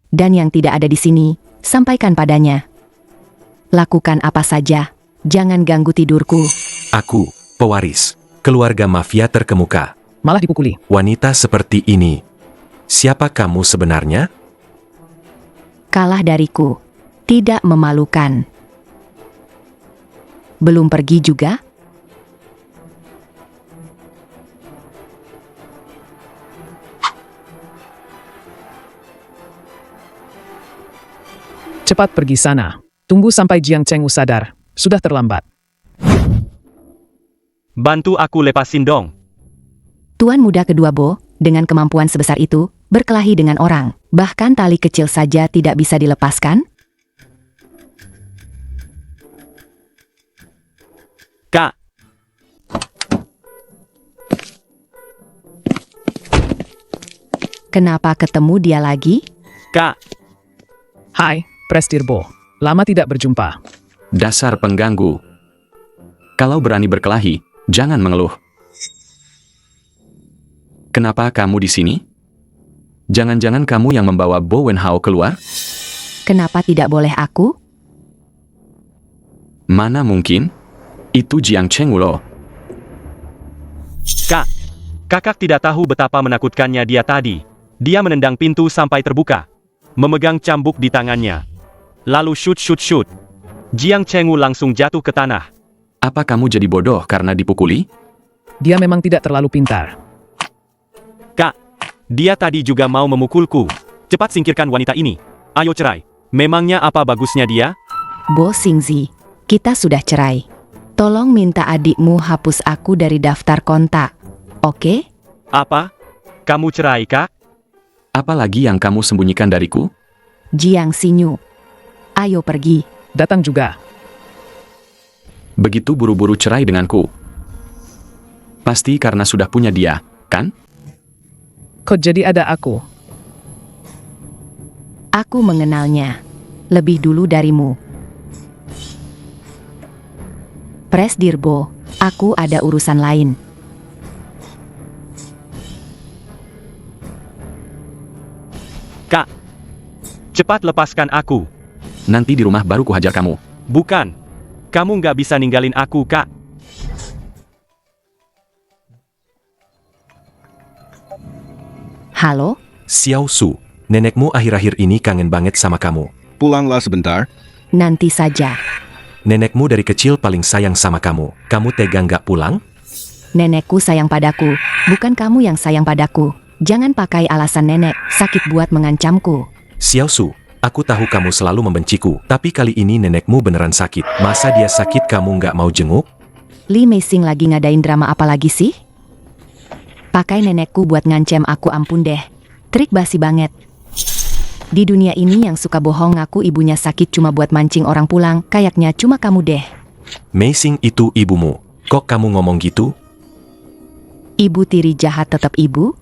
Dan yang tidak ada di sini, sampaikan padanya. Lakukan apa saja. Jangan ganggu tidurku. Aku, pewaris, keluarga mafia terkemuka. Malah dipukuli. Wanita seperti ini. Siapa kamu sebenarnya? Kalah dariku. Tidak memalukan. Belum pergi juga? Cepat pergi sana. Tunggu sampai Jiang Chengwu sadar. Sudah terlambat. Bantu aku lepasin dong. Tuan muda kedua Bo, dengan kemampuan sebesar itu, berkelahi dengan orang. Bahkan tali kecil saja tidak bisa dilepaskan? Kak. Kenapa ketemu dia lagi? Kak. Hai, Prestir Bo. Lama tidak berjumpa. Dasar pengganggu. Kalau berani berkelahi, jangan mengeluh. Kenapa kamu di sini? Jangan-jangan kamu yang membawa Bo Wenhao keluar? Kenapa tidak boleh aku? Mana mungkin? Itu Jiang Chengwu loh. Kak, Kakak tidak tahu betapa menakutkannya dia tadi. Dia menendang pintu sampai terbuka. Memegang cambuk di tangannya. Lalu shoot. Jiang Chengwu langsung jatuh ke tanah. Apa kamu jadi bodoh karena dipukuli? Dia memang tidak terlalu pintar. Kak, dia tadi juga mau memukulku. Cepat singkirkan wanita ini. Ayo cerai. Memangnya apa bagusnya dia? Bo Xingzi, kita sudah cerai. Tolong minta adikmu hapus aku dari daftar kontak. Oke? Apa? Kamu cerai, Kak? Apa lagi yang kamu sembunyikan dariku? Jiang Xinyu. Ayo pergi. Datang juga. Begitu buru-buru cerai denganku. Pasti karena sudah punya dia, kan? Kok jadi ada aku? Aku mengenalnya. Lebih dulu darimu. Presdirbo, aku ada urusan lain. Kak, cepat lepaskan aku. Nanti di rumah baru kuhajar kamu. Bukan. Kamu nggak bisa ninggalin aku, Kak. Halo? Xiao Su, nenekmu akhir-akhir ini kangen banget sama kamu. Pulanglah sebentar. Nanti saja. Nenekmu dari kecil paling sayang sama kamu. Kamu tega nggak pulang? Nenekku sayang padaku, bukan kamu yang sayang padaku. Jangan pakai alasan nenek sakit buat mengancamku. Xiao Su, aku tahu kamu selalu membenciku, tapi kali ini nenekmu beneran sakit. Masa dia sakit kamu nggak mau jenguk? Li Meising lagi ngadain drama apa lagi sih? Pakai nenekku buat ngancem aku, ampun deh. Trik basi banget. Di dunia ini yang suka bohong ngaku ibunya sakit cuma buat mancing orang pulang, kayaknya cuma kamu deh. Meising itu ibumu. Kok kamu ngomong gitu? Ibu tiri jahat tetap ibu?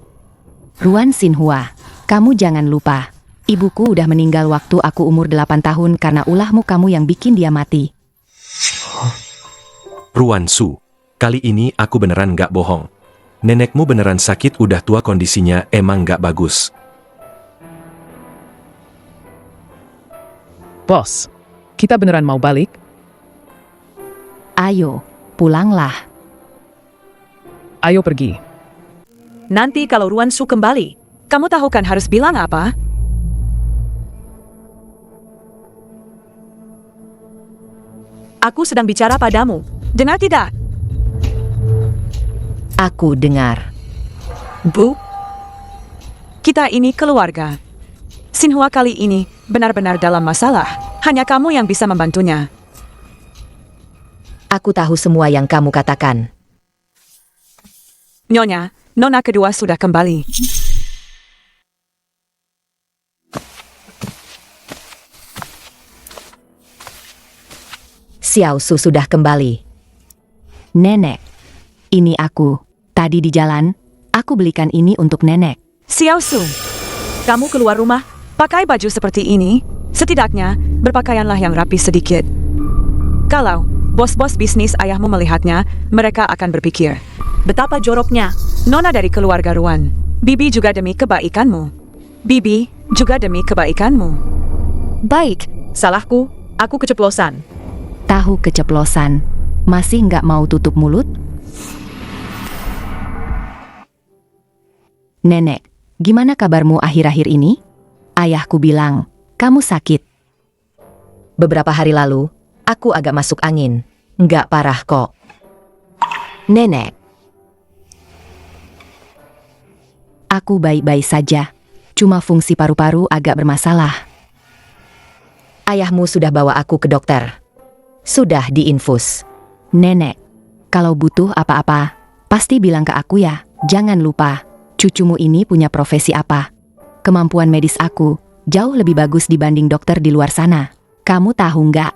Ruan Xinhua, kamu jangan lupa. Ibuku udah meninggal waktu aku umur 8 tahun karena ulahmu kamu yang bikin dia mati. Ruan Su, kali ini aku beneran nggak bohong. Nenekmu beneran sakit, udah tua, kondisinya emang nggak bagus. Bos, kita beneran mau balik? Ayo, pulanglah. Ayo pergi. Nanti kalau Ruan Su kembali, kamu tahu kan harus bilang apa? Aku sedang bicara padamu. Dengar tidak? Aku dengar. Bu, kita ini keluarga. Xinhua kali ini benar-benar dalam masalah. Hanya kamu yang bisa membantunya. Aku tahu semua yang kamu katakan. Nyonya, Nona kedua sudah kembali. Xiao Su sudah kembali. Nenek, ini aku. Tadi di jalan, aku belikan ini untuk nenek. Xiao Su, kamu keluar rumah, pakai baju seperti ini. Setidaknya, berpakaianlah yang rapi sedikit. Kalau bos-bos bisnis ayahmu melihatnya, mereka akan berpikir, betapa joroknya Nona dari keluarga Ruan. Bibi juga demi kebaikanmu. Bibi juga demi kebaikanmu. Baik. Salahku, aku keceplosan. Tahu keceplosan. Masih nggak mau tutup mulut? Nenek, gimana kabarmu akhir-akhir ini? Ayahku bilang, kamu sakit. Beberapa hari lalu, aku agak masuk angin. Nggak parah kok. Nenek. Aku baik-baik saja. Cuma fungsi paru-paru agak bermasalah. Ayahmu sudah bawa aku ke dokter. Sudah diinfus. Nenek, kalau butuh apa-apa, pasti bilang ke aku ya. Jangan lupa, cucumu ini punya profesi apa. Kemampuan medis aku jauh lebih bagus dibanding dokter di luar sana. Kamu tahu nggak?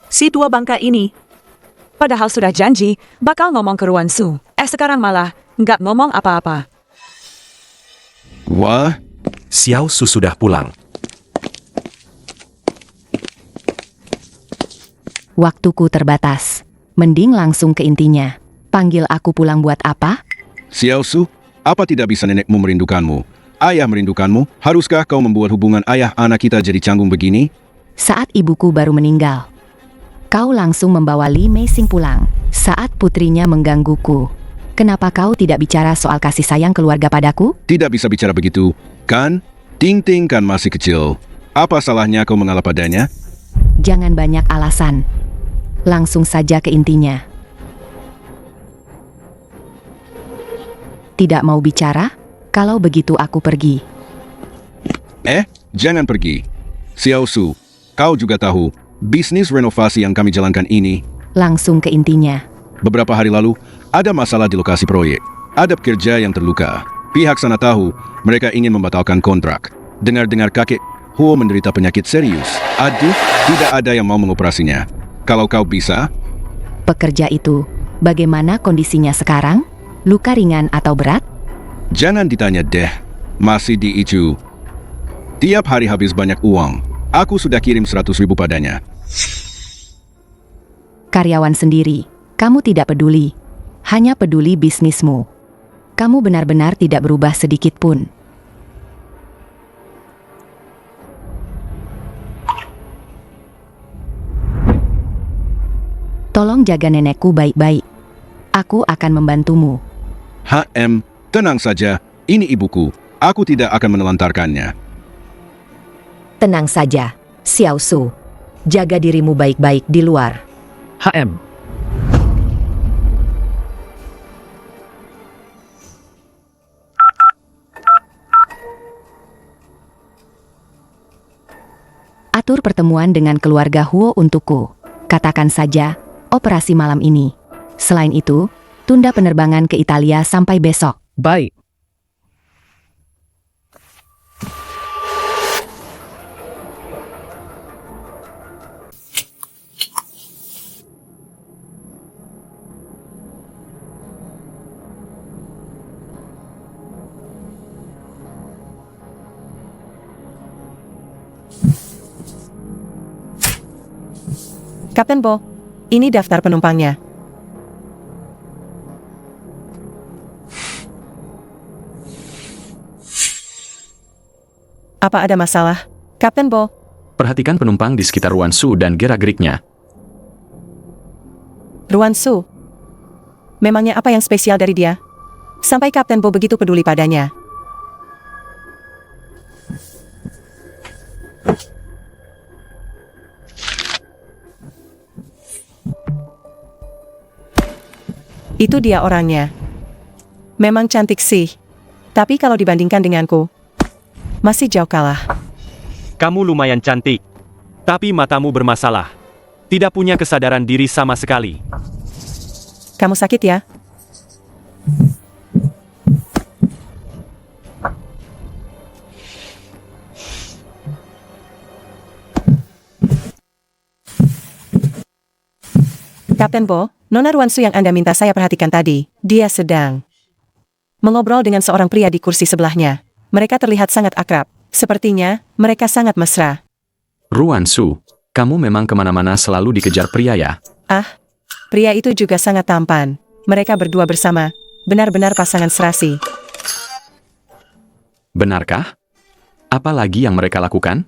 Si tua bangka ini. Padahal sudah janji, bakal ngomong ke Ruan Su. Sekarang malah nggak ngomong apa-apa. Wah? Xiao Su sudah pulang. Waktuku terbatas. Mending langsung ke intinya. Panggil aku pulang buat apa? Xiao Su, apa tidak bisa nenekmu merindukanmu? Ayah merindukanmu? Haruskah kau membuat hubungan ayah anak kita jadi canggung begini? Saat ibuku baru meninggal, kau langsung membawa Li Meising pulang. Saat putrinya menggangguku, kenapa kau tidak bicara soal kasih sayang keluarga padaku? Tidak bisa bicara begitu, kan? Ting Ting kan masih kecil. Apa salahnya kau mengalah padanya? Jangan banyak alasan. Langsung saja ke intinya. Tidak mau bicara? Kalau begitu aku pergi. Jangan pergi. Xiao Su, kau juga tahu, bisnis renovasi yang kami jalankan ini. Langsung ke intinya. Beberapa hari lalu, ada masalah di lokasi proyek. Ada pekerja yang terluka. Pihak sana tahu, mereka ingin membatalkan kontrak. Dengar-dengar kakek Huo menderita penyakit serius. Aduh, tidak ada yang mau mengoperasinya. Kalau kau bisa... Pekerja itu, bagaimana kondisinya sekarang? Luka ringan atau berat? Jangan ditanya deh, masih di ICU. Tiap hari habis banyak uang. Aku sudah kirim 100.000 padanya. Karyawan sendiri, kamu tidak peduli. Hanya peduli bisnismu. Kamu benar-benar tidak berubah sedikit pun. Tolong jaga nenekku baik-baik. Aku akan membantumu. Tenang saja, ini ibuku. Aku tidak akan menelantarkannya. Tenang saja, Xiao Su. Jaga dirimu baik-baik di luar. HM. Atur pertemuan dengan keluarga Huo untukku. Katakan saja, operasi malam ini. Selain itu, tunda penerbangan ke Italia sampai besok. Baik. Kapten Bo, ini daftar penumpangnya. Apa ada masalah, Kapten Bo? Perhatikan penumpang di sekitar Ruan Su dan gerak-geriknya. Ruan Su. Memangnya apa yang spesial dari dia? Sampai Kapten Bo begitu peduli padanya. Itu dia orangnya. Memang cantik sih. Tapi kalau dibandingkan denganku, masih jauh kalah. Kamu lumayan cantik. Tapi matamu bermasalah. Tidak punya kesadaran diri sama sekali. Kamu sakit ya? Kapten Bo, Nona Ruan Su yang Anda minta saya perhatikan tadi, dia sedang mengobrol dengan seorang pria di kursi sebelahnya. Mereka terlihat sangat akrab. Sepertinya, mereka sangat mesra. Ruan Su, kamu memang kemana-mana selalu dikejar pria ya? Pria itu juga sangat tampan. Mereka berdua bersama, benar-benar pasangan serasi. Benarkah? Apa lagi yang mereka lakukan?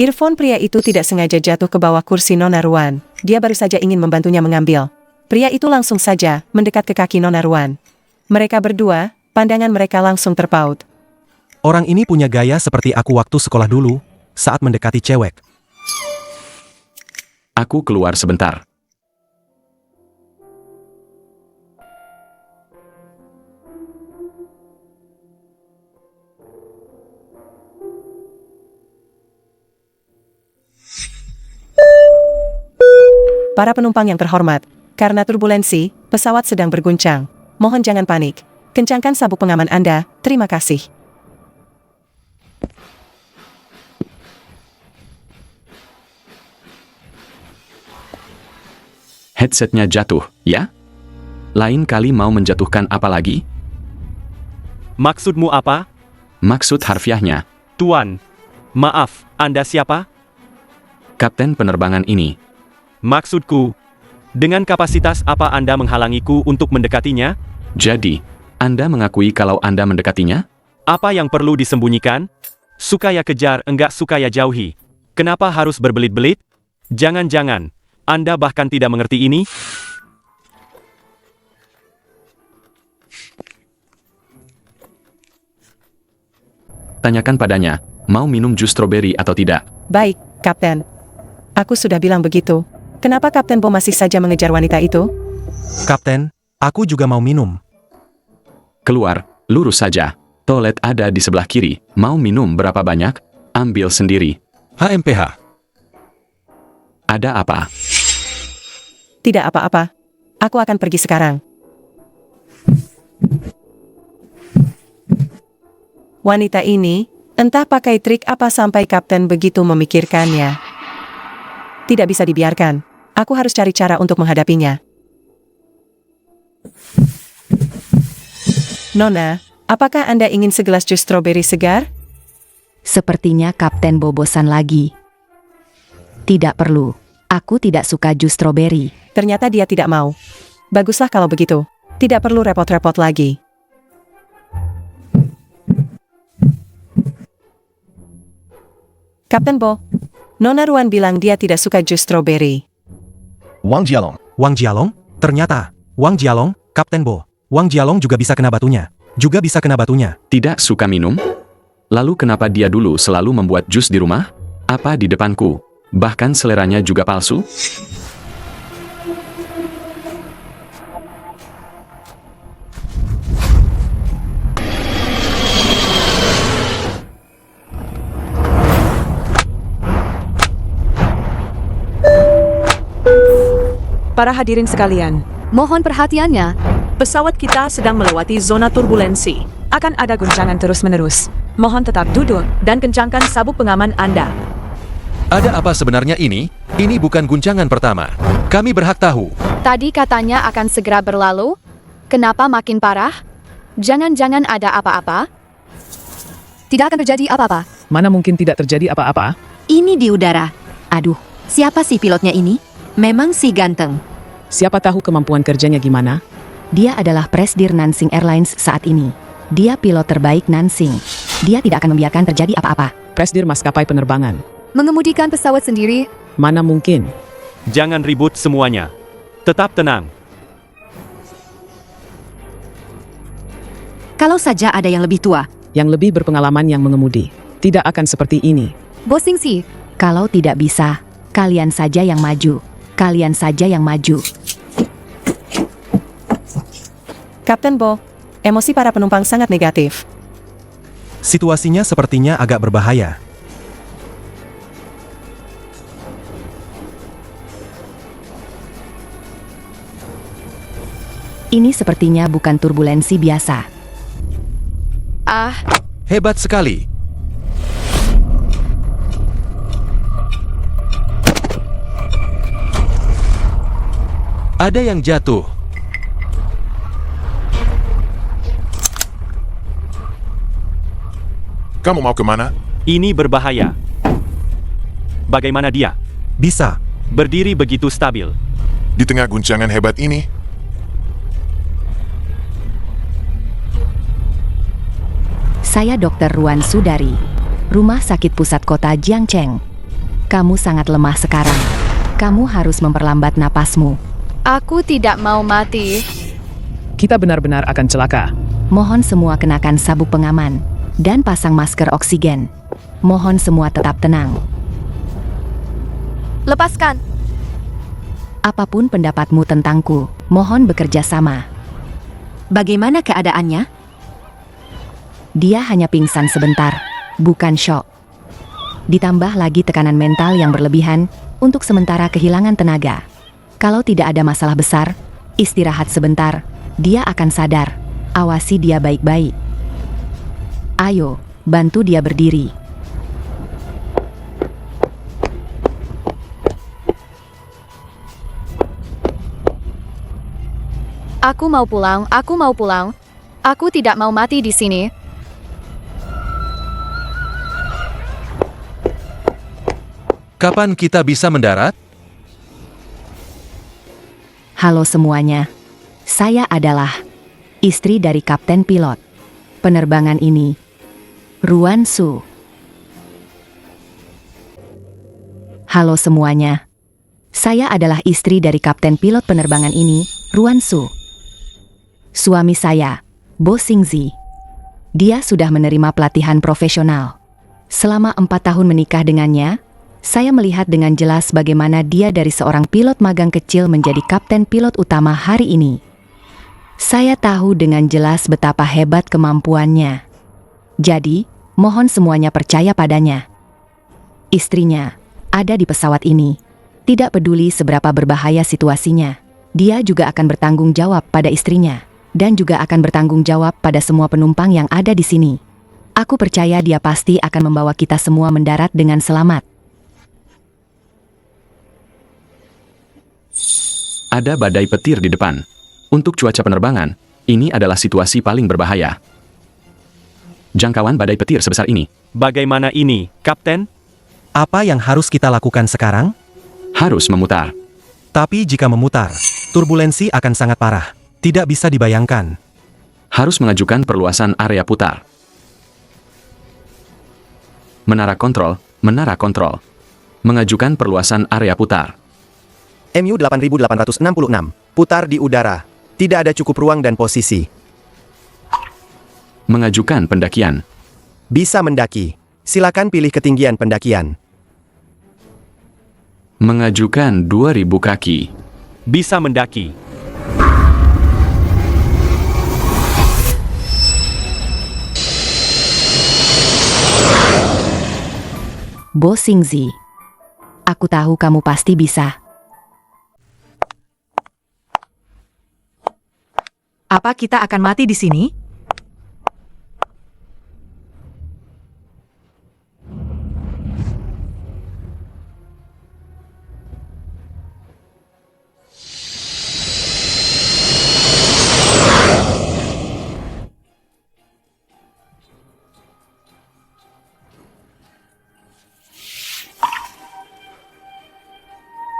Earphone pria itu tidak sengaja jatuh ke bawah kursi Nona Ruan. Dia baru saja ingin membantunya mengambil. Pria itu langsung saja mendekat ke kaki Nona Ruan. Mereka berdua, pandangan mereka langsung terpaut. Orang ini punya gaya seperti aku waktu sekolah dulu, saat mendekati cewek. Aku keluar sebentar. Para penumpang yang terhormat, karena turbulensi, pesawat sedang berguncang. Mohon jangan panik. Kencangkan sabuk pengaman Anda, terima kasih. Headsetnya jatuh, ya? Lain kali mau menjatuhkan apa lagi? Maksudmu apa? Maksud harfiahnya. Tuan, maaf, Anda siapa? Kapten penerbangan ini. Maksudku, dengan kapasitas apa Anda menghalangiku untuk mendekatinya? Jadi, Anda mengakui kalau Anda mendekatinya? Apa yang perlu disembunyikan? Suka ya kejar, enggak suka ya jauhi. Kenapa harus berbelit-belit? Jangan-jangan, Anda bahkan tidak mengerti ini? Tanyakan padanya, mau minum jus stroberi atau tidak. Baik, Kapten. Aku sudah bilang begitu. Kenapa Kapten Bo masih saja mengejar wanita itu? Kapten, aku juga mau minum. Keluar, lurus saja. Toilet ada di sebelah kiri. Mau minum berapa banyak? Ambil sendiri. HMPH. Ada apa? Tidak apa-apa. Aku akan pergi sekarang. Wanita ini, entah pakai trik apa sampai Kapten begitu memikirkannya. Tidak bisa dibiarkan. Aku harus cari cara untuk menghadapinya. Nona, apakah Anda ingin segelas jus stroberi segar? Sepertinya Kapten Bo bosan lagi. Tidak perlu. Aku tidak suka jus stroberi. Ternyata dia tidak mau. Baguslah kalau begitu. Tidak perlu repot-repot lagi. Kapten Bo, Nona Ruan bilang dia tidak suka jus stroberi. Wang Jialong. Wang Jialong? Ternyata, Wang Jialong, Kapten Bo. Wang Jialong juga bisa kena batunya. Tidak suka minum? Lalu kenapa dia dulu selalu membuat jus di rumah? Apa di depanku? Bahkan seleranya juga palsu? Para hadirin sekalian, Mohon perhatiannya. pesawat kita sedang melewati zona turbulensi. Akan ada guncangan terus-menerus. Mohon tetap duduk dan kencangkan sabuk pengaman Anda. Ada apa sebenarnya ini? Ini bukan guncangan pertama. Kami berhak tahu. Tadi katanya akan segera berlalu. Kenapa makin parah? Jangan-jangan ada apa-apa? Tidak akan terjadi apa-apa. Mana mungkin tidak terjadi apa-apa? Ini di udara. Aduh, siapa sih pilotnya ini? Memang si ganteng. Siapa tahu kemampuan kerjanya gimana? Dia adalah Presdir Nansing Airlines saat ini. Dia pilot terbaik Nansing. Dia tidak akan membiarkan terjadi apa-apa. Presdir maskapai penerbangan. Mengemudikan pesawat sendiri? Mana mungkin? Jangan ribut semuanya. Tetap tenang. Kalau saja ada yang lebih tua. Yang lebih berpengalaman yang mengemudi. Tidak akan seperti ini. Bosingsi. Kalau tidak bisa, kalian saja yang maju. Kalian saja yang maju. Kapten Bo, emosi para penumpang sangat negatif. Situasinya sepertinya agak berbahaya. Ini sepertinya bukan turbulensi biasa. Hebat sekali. Ada yang jatuh. Kamu mau kemana? Ini berbahaya. Bagaimana dia? Bisa. Berdiri begitu stabil. Di tengah guncangan hebat ini, Saya Dr. Ruan Sudari, Rumah Sakit Pusat Kota Jiangcheng. Kamu sangat lemah sekarang. Kamu harus memperlambat napasmu. Aku tidak mau mati. Kita benar-benar akan celaka. Mohon semua kenakan sabuk pengaman dan pasang masker oksigen. Mohon semua tetap tenang. Lepaskan. Apapun pendapatmu tentangku, mohon bekerja sama. Bagaimana keadaannya? Dia hanya pingsan sebentar, bukan syok. Ditambah lagi tekanan mental yang berlebihan, untuk sementara kehilangan tenaga. Kalau tidak ada masalah besar, istirahat sebentar, dia akan sadar. Awasi dia baik-baik. Ayo, bantu dia berdiri. Aku mau pulang, aku mau pulang. Aku tidak mau mati di sini. Kapan kita bisa mendarat? Halo semuanya. Saya adalah istri dari Kapten Pilot. Penerbangan ini, Ruan Su. Halo semuanya. Saya adalah istri dari kapten pilot penerbangan ini, Ruan Su. Suami saya, Bo Xingzi. Dia sudah menerima pelatihan profesional. Selama 4 tahun menikah dengannya, saya melihat dengan jelas bagaimana dia dari seorang pilot magang kecil menjadi kapten pilot utama hari ini. Saya tahu dengan jelas betapa hebat kemampuannya. Jadi, mohon semuanya percaya padanya. Istrinya ada di pesawat ini. Tidak peduli seberapa berbahaya situasinya, dia juga akan bertanggung jawab pada istrinya, dan juga akan bertanggung jawab pada semua penumpang yang ada di sini. Aku percaya dia pasti akan membawa kita semua mendarat dengan selamat. Ada badai petir di depan. Untuk cuaca penerbangan, ini adalah situasi paling berbahaya. Jangkauan badai petir sebesar ini. Bagaimana ini, Kapten? Apa yang harus kita lakukan sekarang? Harus memutar. Tapi jika memutar, turbulensi akan sangat parah. Tidak bisa dibayangkan. Harus mengajukan perluasan area putar. Menara kontrol. Mengajukan perluasan area putar. MU 8866, putar di udara. Tidak ada cukup ruang dan posisi. Mengajukan pendakian. Bisa mendaki. Silakan pilih ketinggian pendakian. Mengajukan 2000 kaki. Bisa mendaki. Bo Xingzi, aku tahu kamu pasti bisa. Apa kita akan mati di sini?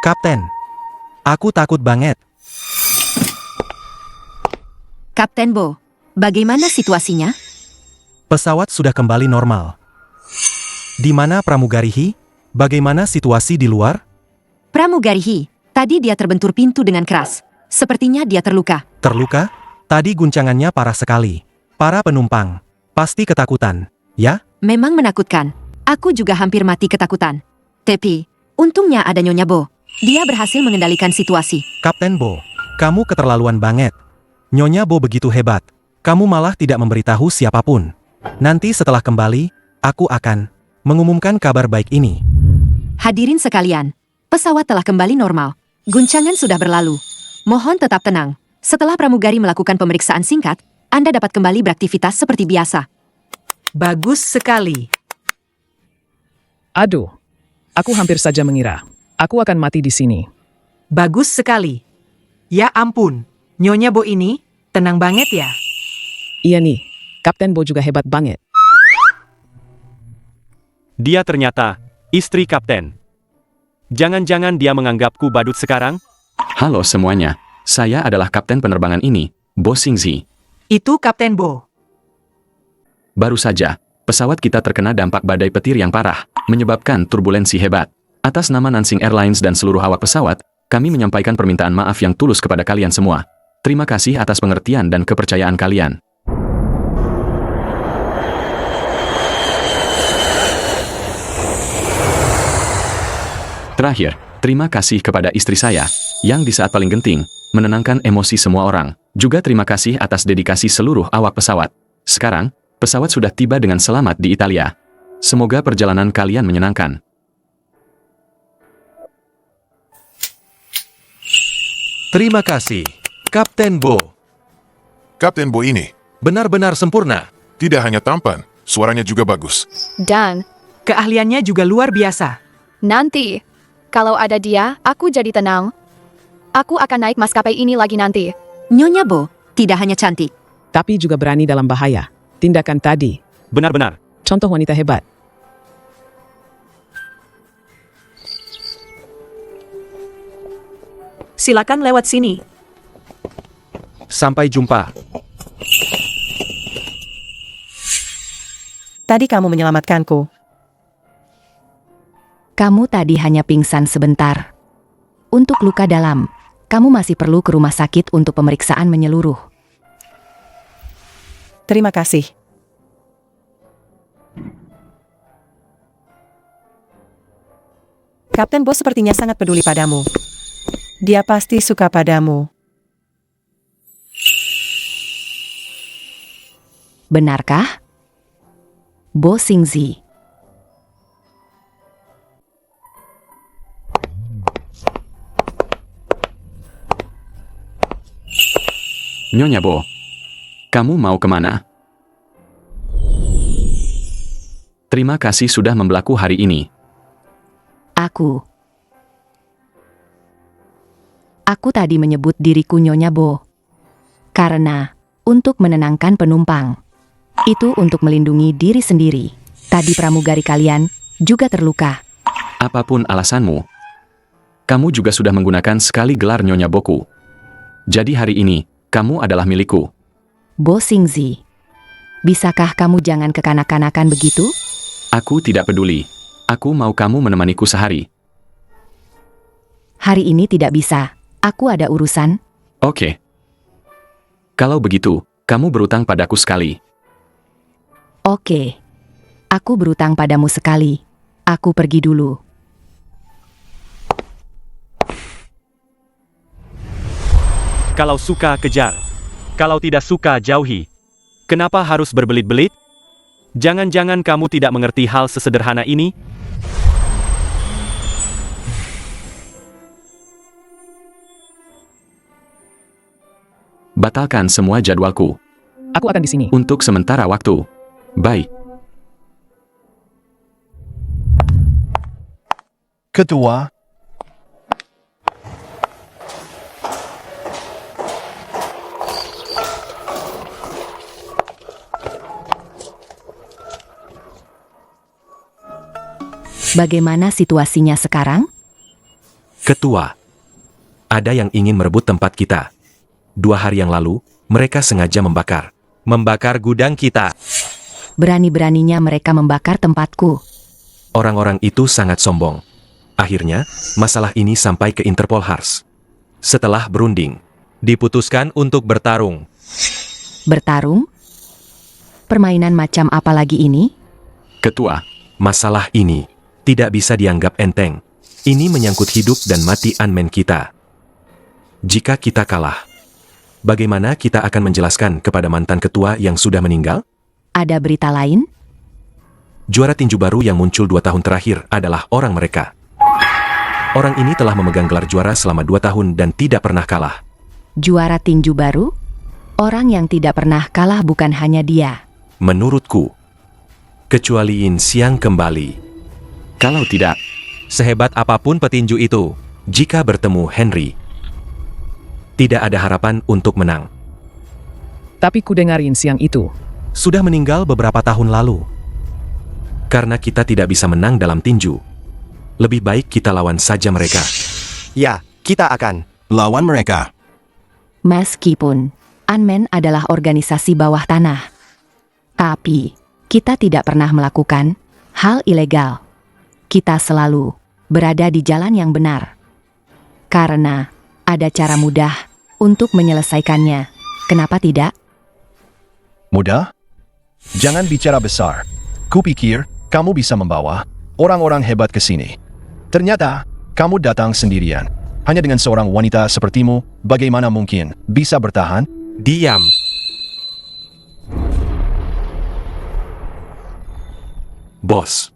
Kapten, aku takut banget. Kapten Bo, bagaimana situasinya? Pesawat sudah kembali normal. Di mana pramugarihi? Bagaimana situasi di luar? Pramugarihi, tadi dia terbentur pintu dengan keras. Sepertinya dia terluka. Terluka? Tadi guncangannya parah sekali. Para penumpang pasti ketakutan, ya? Memang menakutkan. Aku juga hampir mati ketakutan. Tapi, untungnya ada Nyonya Bo. Dia berhasil mengendalikan situasi. Kapten Bo, kamu keterlaluan banget. Nyonya Bo begitu hebat. Kamu malah tidak memberitahu siapapun. Nanti setelah kembali, aku akan mengumumkan kabar baik ini. Hadirin sekalian, pesawat telah kembali normal. Guncangan sudah berlalu. Mohon tetap tenang. Setelah pramugari melakukan pemeriksaan singkat, Anda dapat kembali beraktivitas seperti biasa. Bagus sekali. Aduh, aku hampir saja mengira aku akan mati di sini. Bagus sekali. Ya ampun, Nyonya Bo ini tenang banget ya. Iya nih, Kapten Bo juga hebat banget. Dia ternyata istri kapten. Jangan-jangan dia menganggapku badut sekarang? Halo semuanya, saya adalah kapten penerbangan ini, Bo Xingzi. Itu Kapten Bo. Baru saja, pesawat kita terkena dampak badai petir yang parah, menyebabkan turbulensi hebat. Atas nama Nansing Airlines dan seluruh awak pesawat, kami menyampaikan permintaan maaf yang tulus kepada kalian semua. Terima kasih atas pengertian dan kepercayaan kalian. Terakhir, terima kasih kepada istri saya, yang di saat paling genting, menenangkan emosi semua orang. Juga terima kasih atas dedikasi seluruh awak pesawat. Sekarang, pesawat sudah tiba dengan selamat di Italia. Semoga perjalanan kalian menyenangkan. Terima kasih, Kapten Bo. Kapten Bo ini benar-benar sempurna. Tidak hanya tampan, suaranya juga bagus. Dan keahliannya juga luar biasa. nanti, kalau ada dia, aku jadi tenang. Aku akan naik maskapai ini lagi nanti. Nyonya Bo tidak hanya cantik, Tapi juga berani dalam bahaya. Tindakan tadi. Benar-benar. Contoh wanita hebat. Silakan lewat sini. Sampai jumpa. Tadi kamu menyelamatkanku. kamu tadi hanya pingsan sebentar. Untuk luka dalam, kamu masih perlu ke rumah sakit untuk pemeriksaan menyeluruh. Terima kasih. Kapten Bos sepertinya sangat peduli padamu. Dia pasti suka padamu. Benarkah? Bo Xingzi. Nyonya Bo, kamu mau kemana? Terima kasih sudah membelaku hari ini. Aku tadi menyebut diriku Nyonya Bo. Karena, untuk menenangkan penumpang. Itu untuk melindungi diri sendiri. Tadi pramugari kalian juga terluka. Apapun alasanmu, kamu juga sudah menggunakan sekali gelar Nyonya Boku. Jadi hari ini, kamu adalah milikku. Bo Xingzi, bisakah kamu jangan kekanak-kanakan begitu? Aku tidak peduli. Aku mau kamu menemaniku sehari. Hari ini tidak bisa. Aku ada urusan. Oke. Kalau begitu, kamu berutang padaku sekali. Oke. Aku berutang padamu sekali. Aku pergi dulu. Kalau suka kejar. Kalau tidak suka jauhi. Kenapa harus berbelit-belit? Jangan-jangan kamu tidak mengerti hal sesederhana ini? Batalkan semua jadwalku. Aku akan di sini. Untuk sementara waktu. Baik. Ketua, Bagaimana situasinya sekarang? Ketua, ada yang ingin merebut tempat kita. 2 hari yang lalu, mereka sengaja membakar gudang kita. Berani-beraninya mereka membakar tempatku. Orang-orang itu sangat sombong. Akhirnya, masalah ini sampai ke Interpol Hars. Setelah berunding, diputuskan untuk bertarung. Bertarung? Permainan macam apa lagi ini? Ketua, masalah ini tidak bisa dianggap enteng. Ini menyangkut hidup dan mati Unmen kita. Jika kita kalah, bagaimana kita akan menjelaskan kepada mantan ketua yang sudah meninggal? Ada berita lain? Juara tinju baru yang muncul 2 tahun terakhir adalah orang mereka. Orang ini telah memegang gelar juara selama 2 tahun dan tidak pernah kalah. Juara tinju baru? Orang yang tidak pernah kalah bukan hanya dia. Menurutku, kecuali Yin Xiang kembali. Kalau tidak, sehebat apapun petinju itu, jika bertemu Henry, tidak ada harapan untuk menang. Tapi ku dengarin siang itu. Sudah meninggal beberapa tahun lalu. Karena kita tidak bisa menang dalam tinju, lebih baik kita lawan saja mereka. Ya, kita akan lawan mereka. Meskipun Unmen adalah organisasi bawah tanah, tapi kita tidak pernah melakukan hal ilegal. Kita selalu berada di jalan yang benar. Karena ada cara mudah untuk menyelesaikannya. Kenapa tidak? Mudah? Jangan bicara besar. Kupikir kamu bisa membawa orang-orang hebat ke sini. Ternyata kamu datang sendirian. Hanya dengan seorang wanita sepertimu, bagaimana mungkin bisa bertahan? Diam. Bos,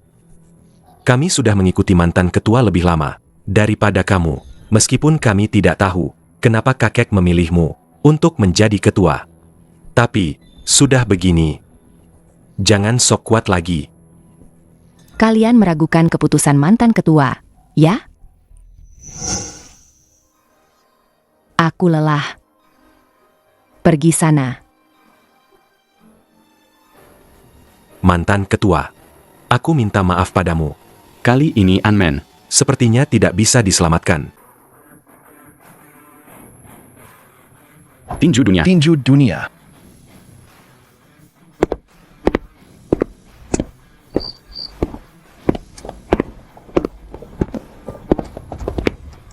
kami sudah mengikuti mantan ketua lebih lama daripada kamu, meskipun kami tidak tahu kenapa kakek memilihmu untuk menjadi ketua. Tapi, sudah begini, jangan sok kuat lagi. Kalian meragukan keputusan mantan ketua, ya? Aku lelah. Pergi sana. Mantan ketua, aku minta maaf padamu. Kali ini Unmen sepertinya tidak bisa diselamatkan. Tinju dunia. Tinju dunia.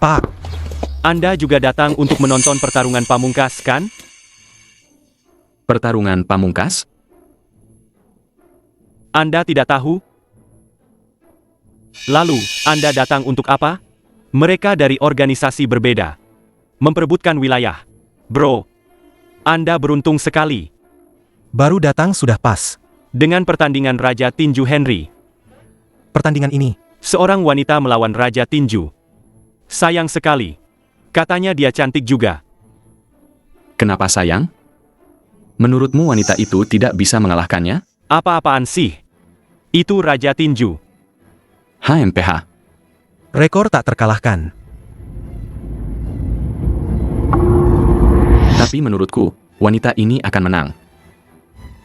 Pak. Anda juga datang untuk menonton pertarungan pamungkas, kan? Pertarungan pamungkas? Anda tidak tahu? Lalu, Anda datang untuk apa? Mereka dari organisasi berbeda. Memperebutkan wilayah. Bro, Anda beruntung sekali. Baru datang sudah pas. Dengan pertandingan Raja Tinju Henry. Pertandingan ini. Seorang wanita melawan Raja Tinju. Sayang sekali. Katanya dia cantik juga. Kenapa sayang? Menurutmu wanita itu tidak bisa mengalahkannya? Apa-apaan sih? Itu Raja Tinju. HMPH. Rekor tak terkalahkan. Tapi menurutku, wanita ini akan menang.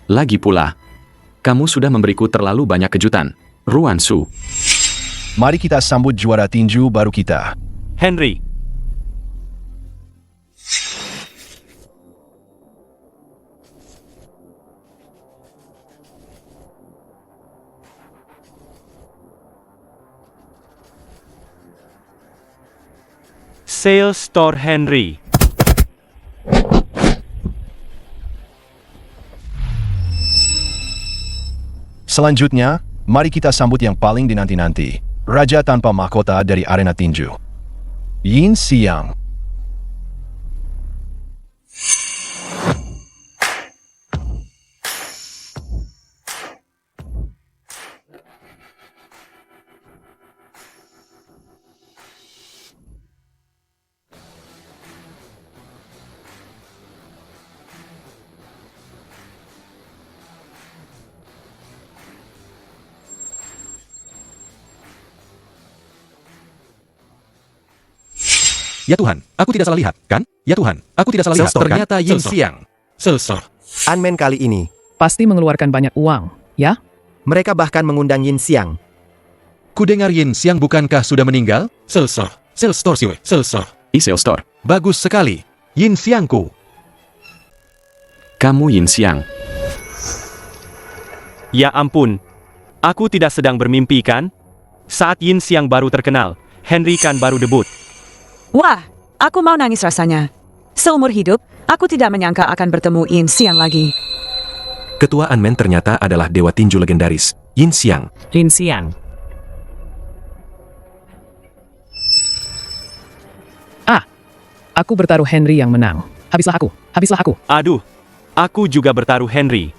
Lagi pula, kamu sudah memberiku terlalu banyak kejutan, Ruan Su. Mari kita sambut juara tinju baru kita. Henry. Sales Store Henry. Selanjutnya, mari kita sambut yang paling dinanti-nanti. Raja tanpa mahkota dari arena tinju. Yin Xiang. Ya Tuhan, aku tidak salah lihat, kan? Ya Tuhan, aku tidak salah lihat. Ternyata Yin Xiang. Unmen kali ini. Pasti mengeluarkan banyak uang, ya? Mereka bahkan mengundang Yin Xiang. Kudengar Yin Xiang bukankah sudah meninggal? Sales Store siwe. Sales Store. Bagus sekali. Yin Xiangku. Kamu Yin Xiang. Ya ampun. Aku tidak sedang bermimpi, kan? Saat Yin Xiang baru terkenal, Henry kan baru debut. Wah, aku mau nangis rasanya. Seumur hidup, aku tidak menyangka akan bertemu Yin Xiang lagi. Ketua Unmen ternyata adalah dewa tinju legendaris, Yin Xiang. Yin Xiang. Aku bertaruh Henry yang menang. Habislah aku. Aduh, aku juga bertaruh Henry.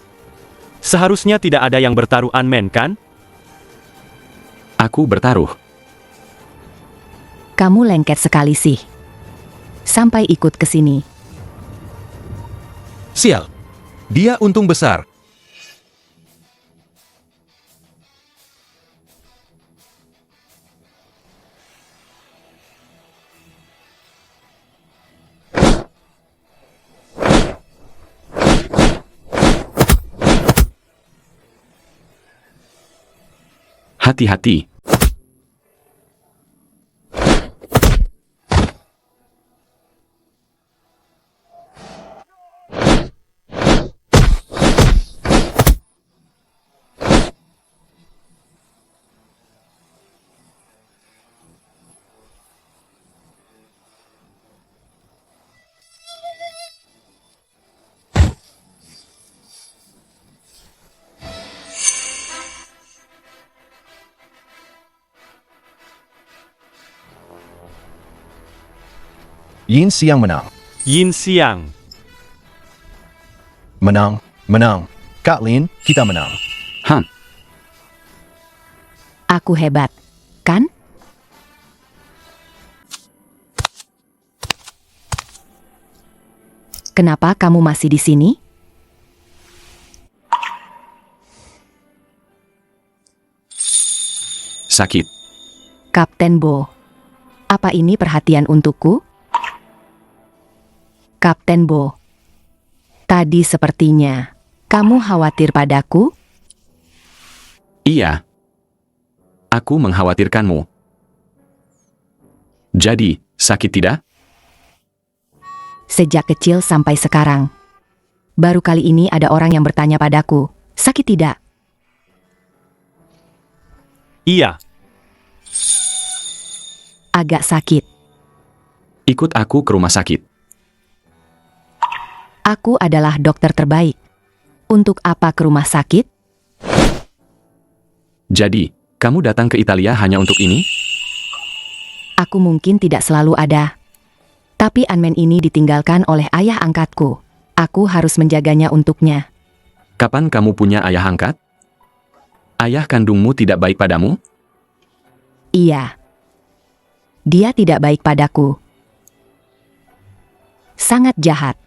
Seharusnya tidak ada yang bertaruh Unmen, kan? Aku bertaruh. Kamu lengket sekali sih. Sampai ikut ke sini. Sial. Dia untung besar. Hati-hati. Yin Xiang menang. Yin Xiang. Menang. Kak Lin, kita menang. Aku hebat, kan? Kenapa kamu masih di sini? Sakit. Kapten Bo. Apa ini perhatian untukku? Kapten Bo. Tadi sepertinya kamu khawatir padaku? Iya. Aku mengkhawatirkanmu. Jadi, sakit tidak? Sejak kecil sampai sekarang. Baru kali ini ada orang yang bertanya padaku, sakit tidak? Iya. Agak sakit. Ikut aku ke rumah sakit. Aku adalah dokter terbaik. Untuk apa ke rumah sakit? Jadi, kamu datang ke Italia hanya untuk ini? Aku mungkin tidak selalu ada. Tapi Anmen ini ditinggalkan oleh ayah angkatku. Aku harus menjaganya untuknya. Kapan kamu punya ayah angkat? Ayah kandungmu tidak baik padamu? Iya. Dia tidak baik padaku. Sangat jahat.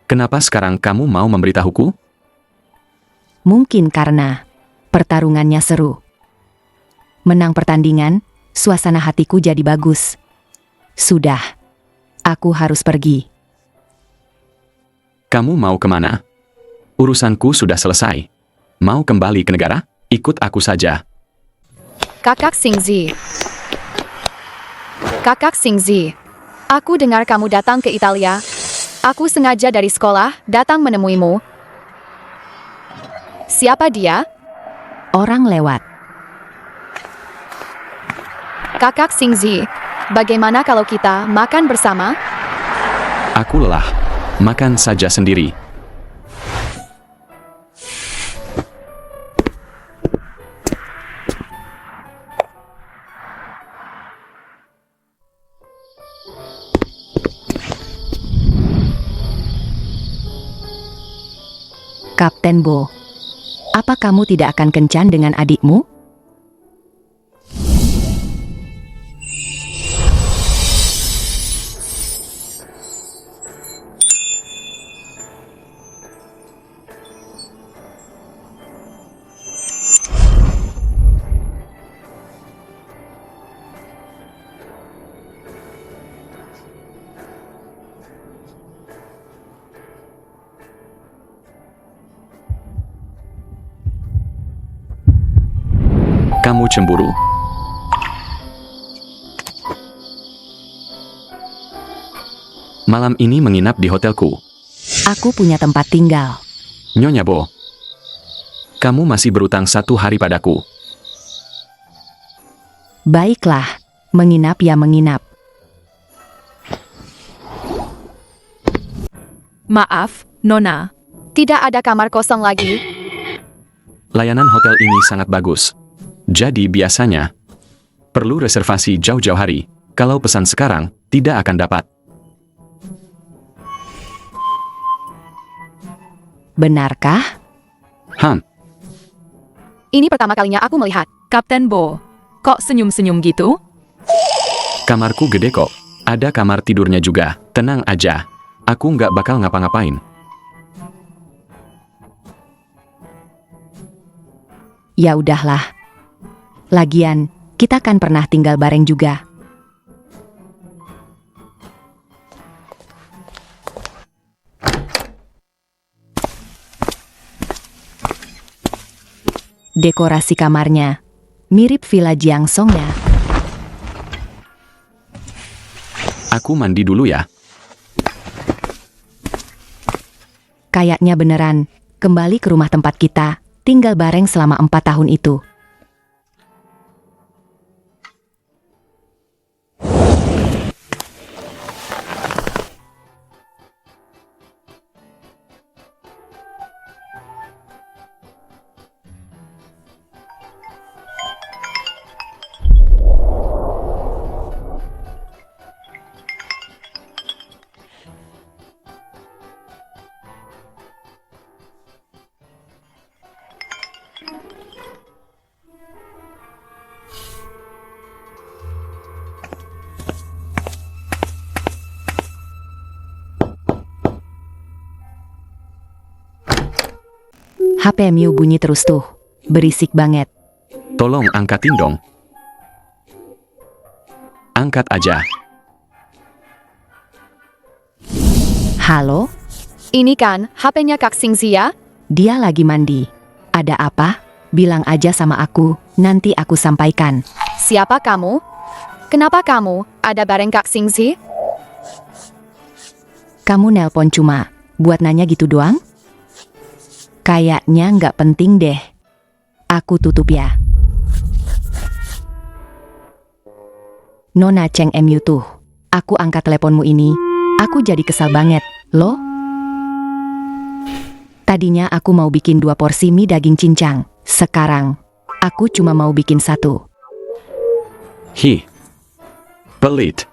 Kenapa sekarang kamu mau memberitahuku? Mungkin karena pertarungannya seru. Menang pertandingan, suasana hatiku jadi bagus. Sudah. Aku harus pergi. Kamu mau kemana? Urusanku sudah selesai. Mau kembali ke negara? Ikut aku saja. Kakak Singzi. Kakak Singzi. Aku dengar kamu datang ke Italia. Aku sengaja dari sekolah datang menemuimu. Siapa dia? Orang lewat. Kakak Singzi, bagaimana kalau kita makan bersama? Aku lelah. Makan saja sendiri. Kapten Bo, apa kamu tidak akan kencan dengan adikmu? Kamu cemburu? Malam ini menginap di hotelku. Aku punya tempat tinggal. Nyonya Bo, kamu masih berutang 1 hari padaku. Baiklah, menginap ya menginap. Maaf, Nona. Tidak ada kamar kosong lagi. Layanan hotel ini sangat bagus. Jadi biasanya perlu reservasi jauh-jauh hari. Kalau pesan sekarang, tidak akan dapat. Benarkah? Ini pertama kalinya aku melihat. Kapten Bo, kok senyum-senyum gitu? Kamarku gede kok. Ada kamar tidurnya juga. Tenang aja. Aku nggak bakal ngapa-ngapain. Ya udahlah. Lagian, kita kan pernah tinggal bareng juga. Dekorasi kamarnya mirip Villa Jiangsong ya. Aku mandi dulu ya. Kayaknya beneran, kembali ke rumah tempat kita, tinggal bareng selama 4 tahun itu. HP Miu bunyi terus tuh. Berisik banget. Tolong angkatin dong. Angkat aja. Halo? Ini kan HP-nya Kak Singzi ya? Dia lagi mandi. Ada apa? Bilang aja sama aku, nanti aku sampaikan. Siapa kamu? Kenapa kamu ada bareng Kak Singzi? Kamu nelpon cuma buat nanya gitu doang? Kayaknya nggak penting deh. Aku tutup ya. Nona Cheng MU tuh. Aku angkat teleponmu ini. Aku jadi kesal banget, loh. Tadinya aku mau bikin 2 porsi mie daging cincang. Sekarang, aku cuma mau bikin 1. Hi. Pelit.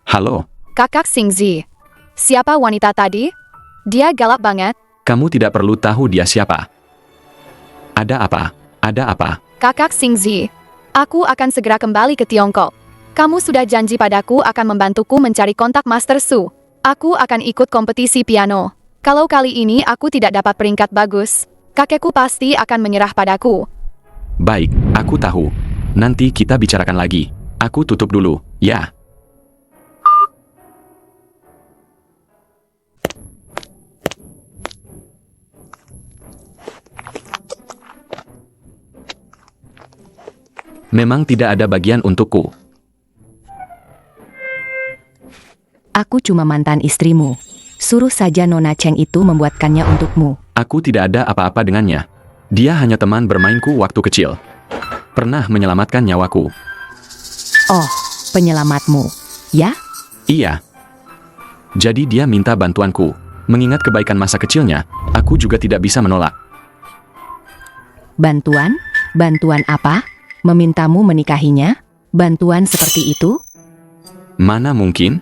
Halo, Kakak Singzi. Siapa wanita tadi? Dia galak banget. kamu tidak perlu tahu dia siapa. Ada apa? Ada apa? Kakak Singzi. Aku akan segera kembali ke Tiongkok. Kamu sudah janji padaku akan membantuku mencari kontak Master Su. Aku akan ikut kompetisi piano. Kalau kali ini aku tidak dapat peringkat bagus, kakekku pasti akan menyerah padaku. Baik, aku tahu. Nanti kita bicarakan lagi. Aku tutup dulu, ya. Memang tidak ada bagian untukku. Aku cuma mantan istrimu. Suruh saja Nona Cheng itu membuatkannya untukmu. Aku tidak ada apa-apa dengannya. Dia hanya teman bermainku waktu kecil. Pernah menyelamatkan nyawaku. Oh, penyelamatmu, ya? Iya. Jadi dia minta bantuanku. Mengingat kebaikan masa kecilnya, aku juga tidak bisa menolak. Bantuan? Bantuan apa? Memintamu menikahinya? Bantuan seperti itu? Mana mungkin?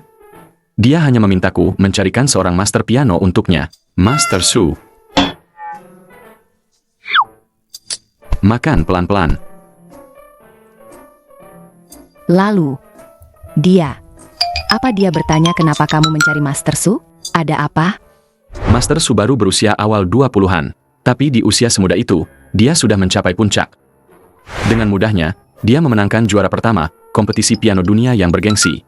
Dia hanya memintaku mencarikan seorang master piano untuknya. Master Su. Makan pelan-pelan. Lalu, apa dia bertanya kenapa kamu mencari Master Su? Ada apa? Master Su baru berusia awal 20-an. Tapi di usia semuda itu, dia sudah mencapai puncak. Dengan mudahnya, dia memenangkan juara pertama, kompetisi piano dunia yang bergengsi.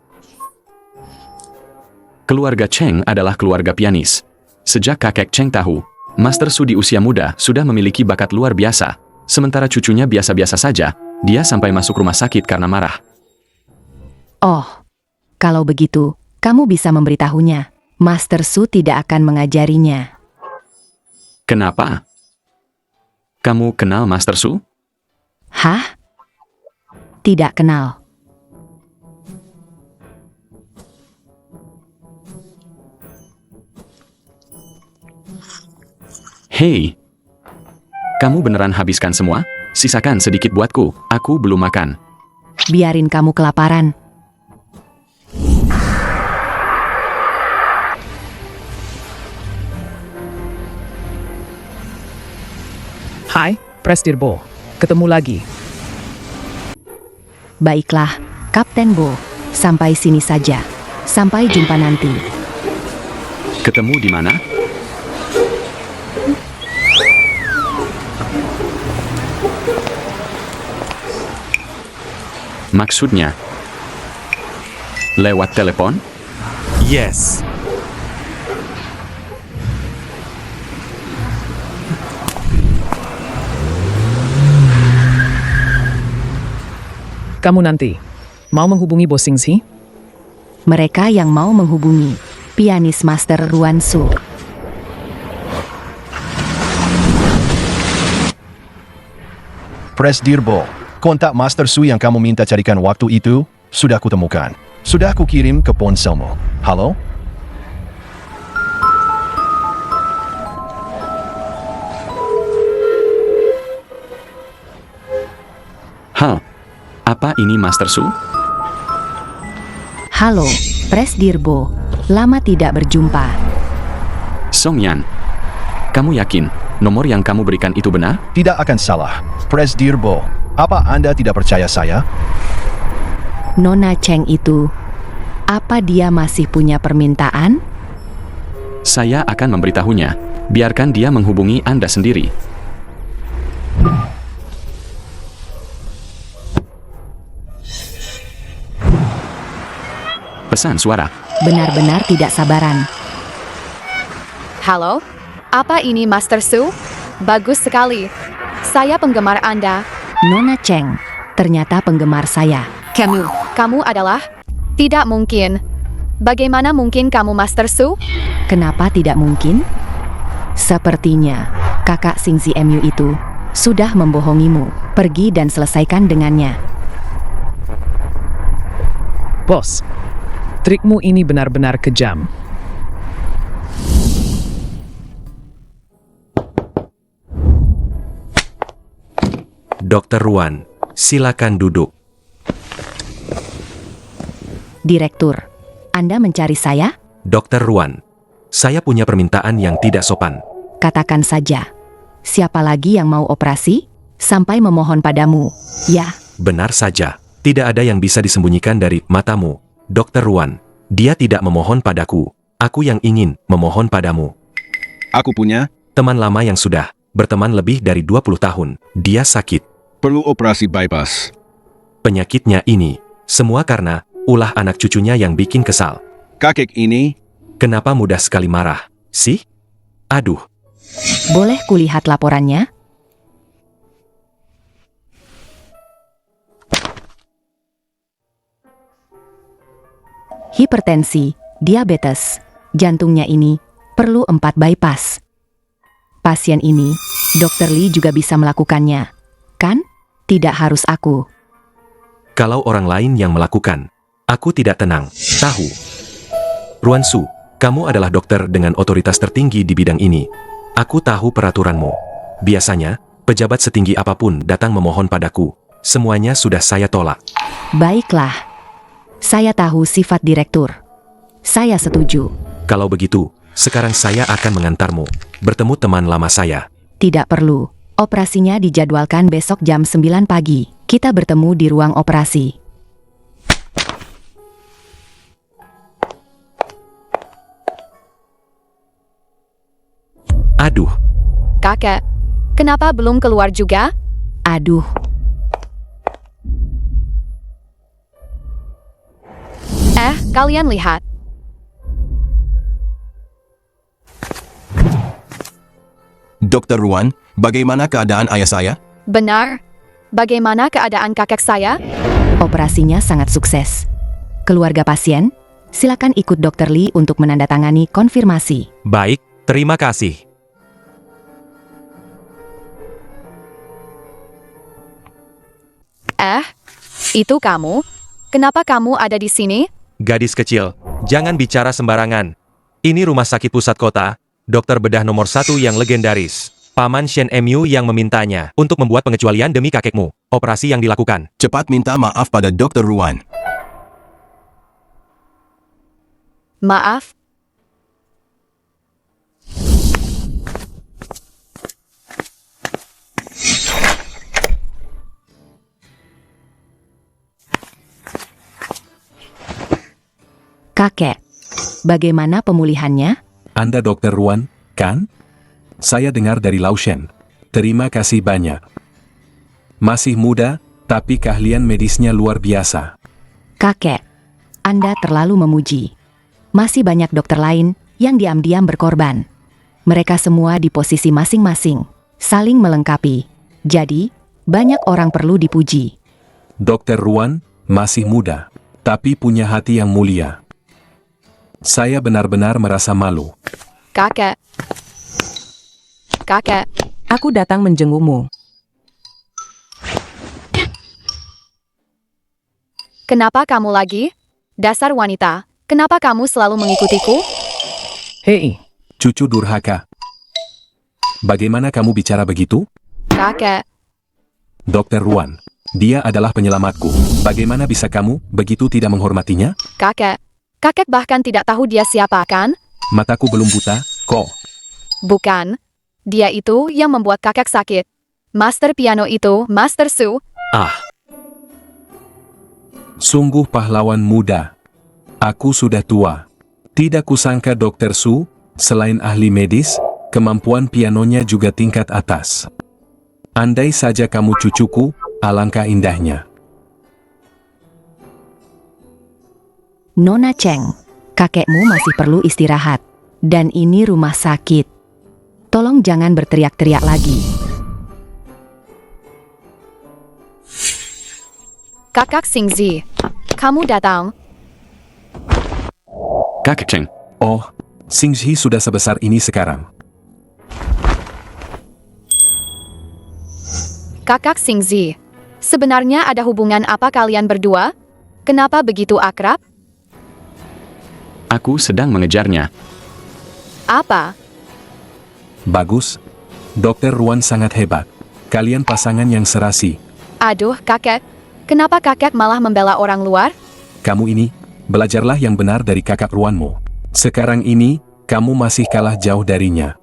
Keluarga Cheng adalah keluarga pianis. Sejak kakek Cheng tahu, Master Su di usia muda sudah memiliki bakat luar biasa. Sementara cucunya biasa-biasa saja, dia sampai masuk rumah sakit karena marah. Oh, kalau begitu, kamu bisa memberitahunya. Master Su tidak akan mengajarinya. Kenapa? Kamu kenal Master Su? Hah? Tidak kenal. Hei, kamu beneran habiskan semua? Sisakan sedikit buatku, aku belum makan. Biarin kamu kelaparan. Hai, Prestirbo. Ketemu lagi. Baiklah, Kapten Bo. Sampai sini saja. Sampai jumpa nanti. Ketemu di mana? Maksudnya? Lewat telepon? Yes. Kamu nanti mau menghubungi Bos Singzi? Mereka yang mau menghubungi pianis Master Ruan Su. Presdirbo, kontak Master Su yang kamu minta carikan waktu itu, sudah kutemukan. Sudah kukirim ke ponselmu. Halo? Hal, apa ini Master Su? Halo, Presdirbo. Lama tidak berjumpa. Song Yan, kamu yakin nomor yang kamu berikan itu benar? Tidak akan salah. Presdirbo, apa Anda tidak percaya saya? Nona Cheng itu, apa dia masih punya permintaan? Saya akan memberitahunya. Biarkan dia menghubungi Anda sendiri. Pesan suara. Benar-benar tidak sabaran. Halo, apa ini Master Su? Bagus sekali. Saya penggemar Anda. Nona Cheng, ternyata penggemar saya. Kamu adalah? Tidak mungkin. Bagaimana mungkin kamu Master Su? Kenapa tidak mungkin? Sepertinya, kakak Xingzi MU itu sudah membohongimu. Pergi dan selesaikan dengannya. Bos, trikmu ini benar-benar kejam. Dr. Ruan, silakan duduk. Direktur, Anda mencari saya? Dr. Ruan, saya punya permintaan yang tidak sopan. Katakan saja. Siapa lagi yang mau operasi? Sampai memohon padamu. Ya. Benar saja, tidak ada yang bisa disembunyikan dari matamu. Dr. Ruan, dia tidak memohon padaku. Aku yang ingin memohon padamu. Aku punya teman lama yang sudah berteman lebih dari 20 tahun. Dia sakit. Perlu operasi bypass. Penyakitnya ini, semua karena ulah anak cucunya yang bikin kesal. Kakek ini kenapa mudah sekali marah, sih? Aduh. Boleh kulihat laporannya? Hipertensi, diabetes, jantungnya ini perlu 4 bypass. Pasien ini, Dr. Lee juga bisa melakukannya, kan? Tidak harus aku. Kalau orang lain yang melakukan, aku tidak tenang. Tahu. Ruan Su, kamu adalah dokter dengan otoritas tertinggi di bidang ini. Aku tahu peraturanmu. Biasanya, pejabat setinggi apapun datang memohon padaku. Semuanya sudah saya tolak. Baiklah. Saya tahu sifat direktur. Saya setuju. Kalau begitu, sekarang saya akan mengantarmu bertemu teman lama saya. Tidak perlu. Operasinya dijadwalkan besok jam 9 pagi. Kita bertemu di ruang operasi. Aduh. Kakek, kenapa belum keluar juga? Aduh. Kalian lihat. Dr. Ruan, bagaimana keadaan ayah saya? Benar. Bagaimana keadaan kakek saya? Operasinya sangat sukses. Keluarga pasien, silakan ikut Dr. Lee untuk menandatangani konfirmasi. Baik, terima kasih. Itu kamu? Kenapa kamu ada di sini? Gadis kecil, jangan bicara sembarangan. Ini rumah sakit pusat kota, dokter bedah nomor 1 yang legendaris. Paman Shen MU yang memintanya untuk membuat pengecualian demi kakekmu. Operasi yang dilakukan. Cepat minta maaf pada Dr. Ruan. Maaf. Kakek, bagaimana pemulihannya? Anda Dr. Ruan, kan? Saya dengar dari Laoshen. Terima kasih banyak. Masih muda, tapi keahlian medisnya luar biasa. Kakek, Anda terlalu memuji. Masih banyak dokter lain yang diam-diam berkorban. Mereka semua di posisi masing-masing, saling melengkapi. Jadi, banyak orang perlu dipuji. Dr. Ruan masih muda, tapi punya hati yang mulia. Saya benar-benar merasa malu. Kakek. Kakek. Aku datang menjengukmu. Kenapa kamu lagi? Dasar wanita, kenapa kamu selalu mengikutiku? Hei, cucu durhaka. Bagaimana kamu bicara begitu? Kakek. Dr. Ruan, dia adalah penyelamatku. Bagaimana bisa kamu begitu tidak menghormatinya? Kakek. Kakek bahkan tidak tahu dia siapa, kan? Mataku belum buta, kok. Bukan. Dia itu yang membuat kakek sakit. Master piano itu, Master Su. Sungguh pahlawan muda. Aku sudah tua. Tidak kusangka Dr. Su, selain ahli medis, kemampuan pianonya juga tingkat atas. Andai saja kamu cucuku, alangkah indahnya. Nona Cheng, kakekmu masih perlu istirahat. Dan ini rumah sakit. Tolong jangan berteriak-teriak lagi. Kakak Singzi, kamu datang. Kakek Cheng, Oh, Singzhi sudah sebesar ini sekarang. Kakak Singzi, sebenarnya ada hubungan apa kalian berdua? Kenapa begitu akrab? aku sedang mengejarnya. Apa? Bagus. Dokter Ruan sangat hebat. Kalian pasangan yang serasi. Aduh, kakek. Kenapa kakek malah membela orang luar? Kamu ini, belajarlah yang benar dari kakak Ruanmu. Sekarang ini, kamu masih kalah jauh darinya.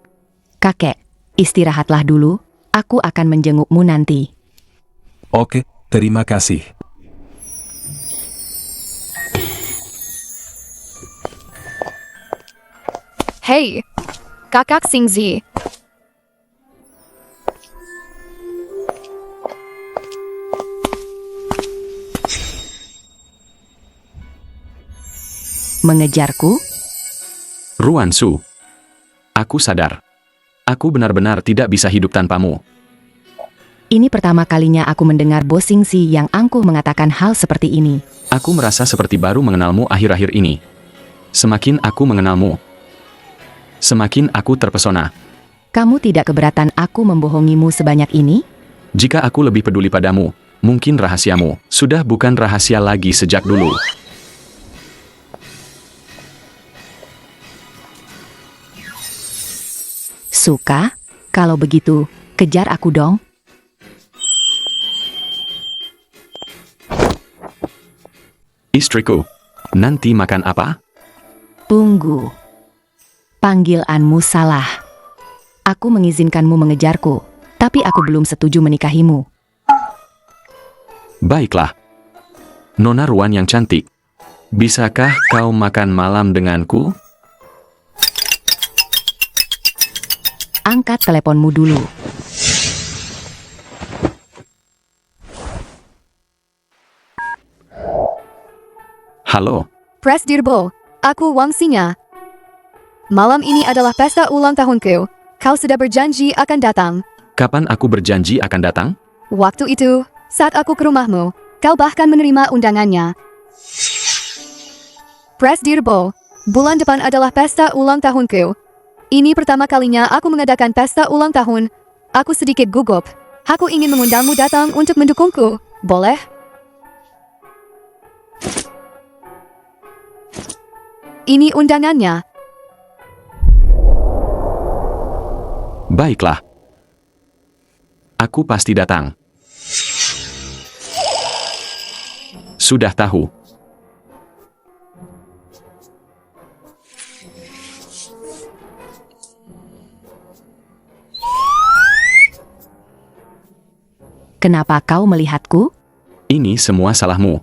Kakek, istirahatlah dulu. Aku akan menjengukmu nanti. Oke, terima kasih. Hei, kakak Singzi. Mengejarku? Ruan Su. Aku sadar. Aku benar-benar tidak bisa hidup tanpamu. Ini pertama kalinya aku mendengar Bo Xingxi yang angkuh mengatakan hal seperti ini. Aku merasa seperti baru mengenalmu akhir-akhir ini. Semakin aku mengenalmu, semakin aku terpesona. Kamu tidak keberatan aku membohongimu sebanyak ini? Jika aku lebih peduli padamu, mungkin rahasiamu sudah bukan rahasia lagi sejak dulu. Suka? Kalau begitu, kejar aku dong. Istriku, nanti makan apa? Tunggu. Panggilanmu salah. Aku mengizinkanmu mengejarku, tapi aku belum setuju menikahimu. Baiklah. Nona Ruan yang cantik, bisakah kau makan malam denganku? Angkat teleponmu dulu. Halo, Presdirbo, aku Wang Xingya. Malam ini adalah pesta ulang tahunku. Kau sudah berjanji akan datang. kapan aku berjanji akan datang? Waktu itu, saat aku ke rumahmu, kau bahkan menerima undangannya. Presdirbo, bulan depan adalah pesta ulang tahunku. Ini pertama kalinya aku mengadakan pesta ulang tahun. Aku sedikit gugup. Aku ingin mengundangmu datang untuk mendukungku. Boleh? Ini undangannya. Baiklah. Aku pasti datang. Sudah tahu. Kenapa kau melihatku? Ini semua salahmu.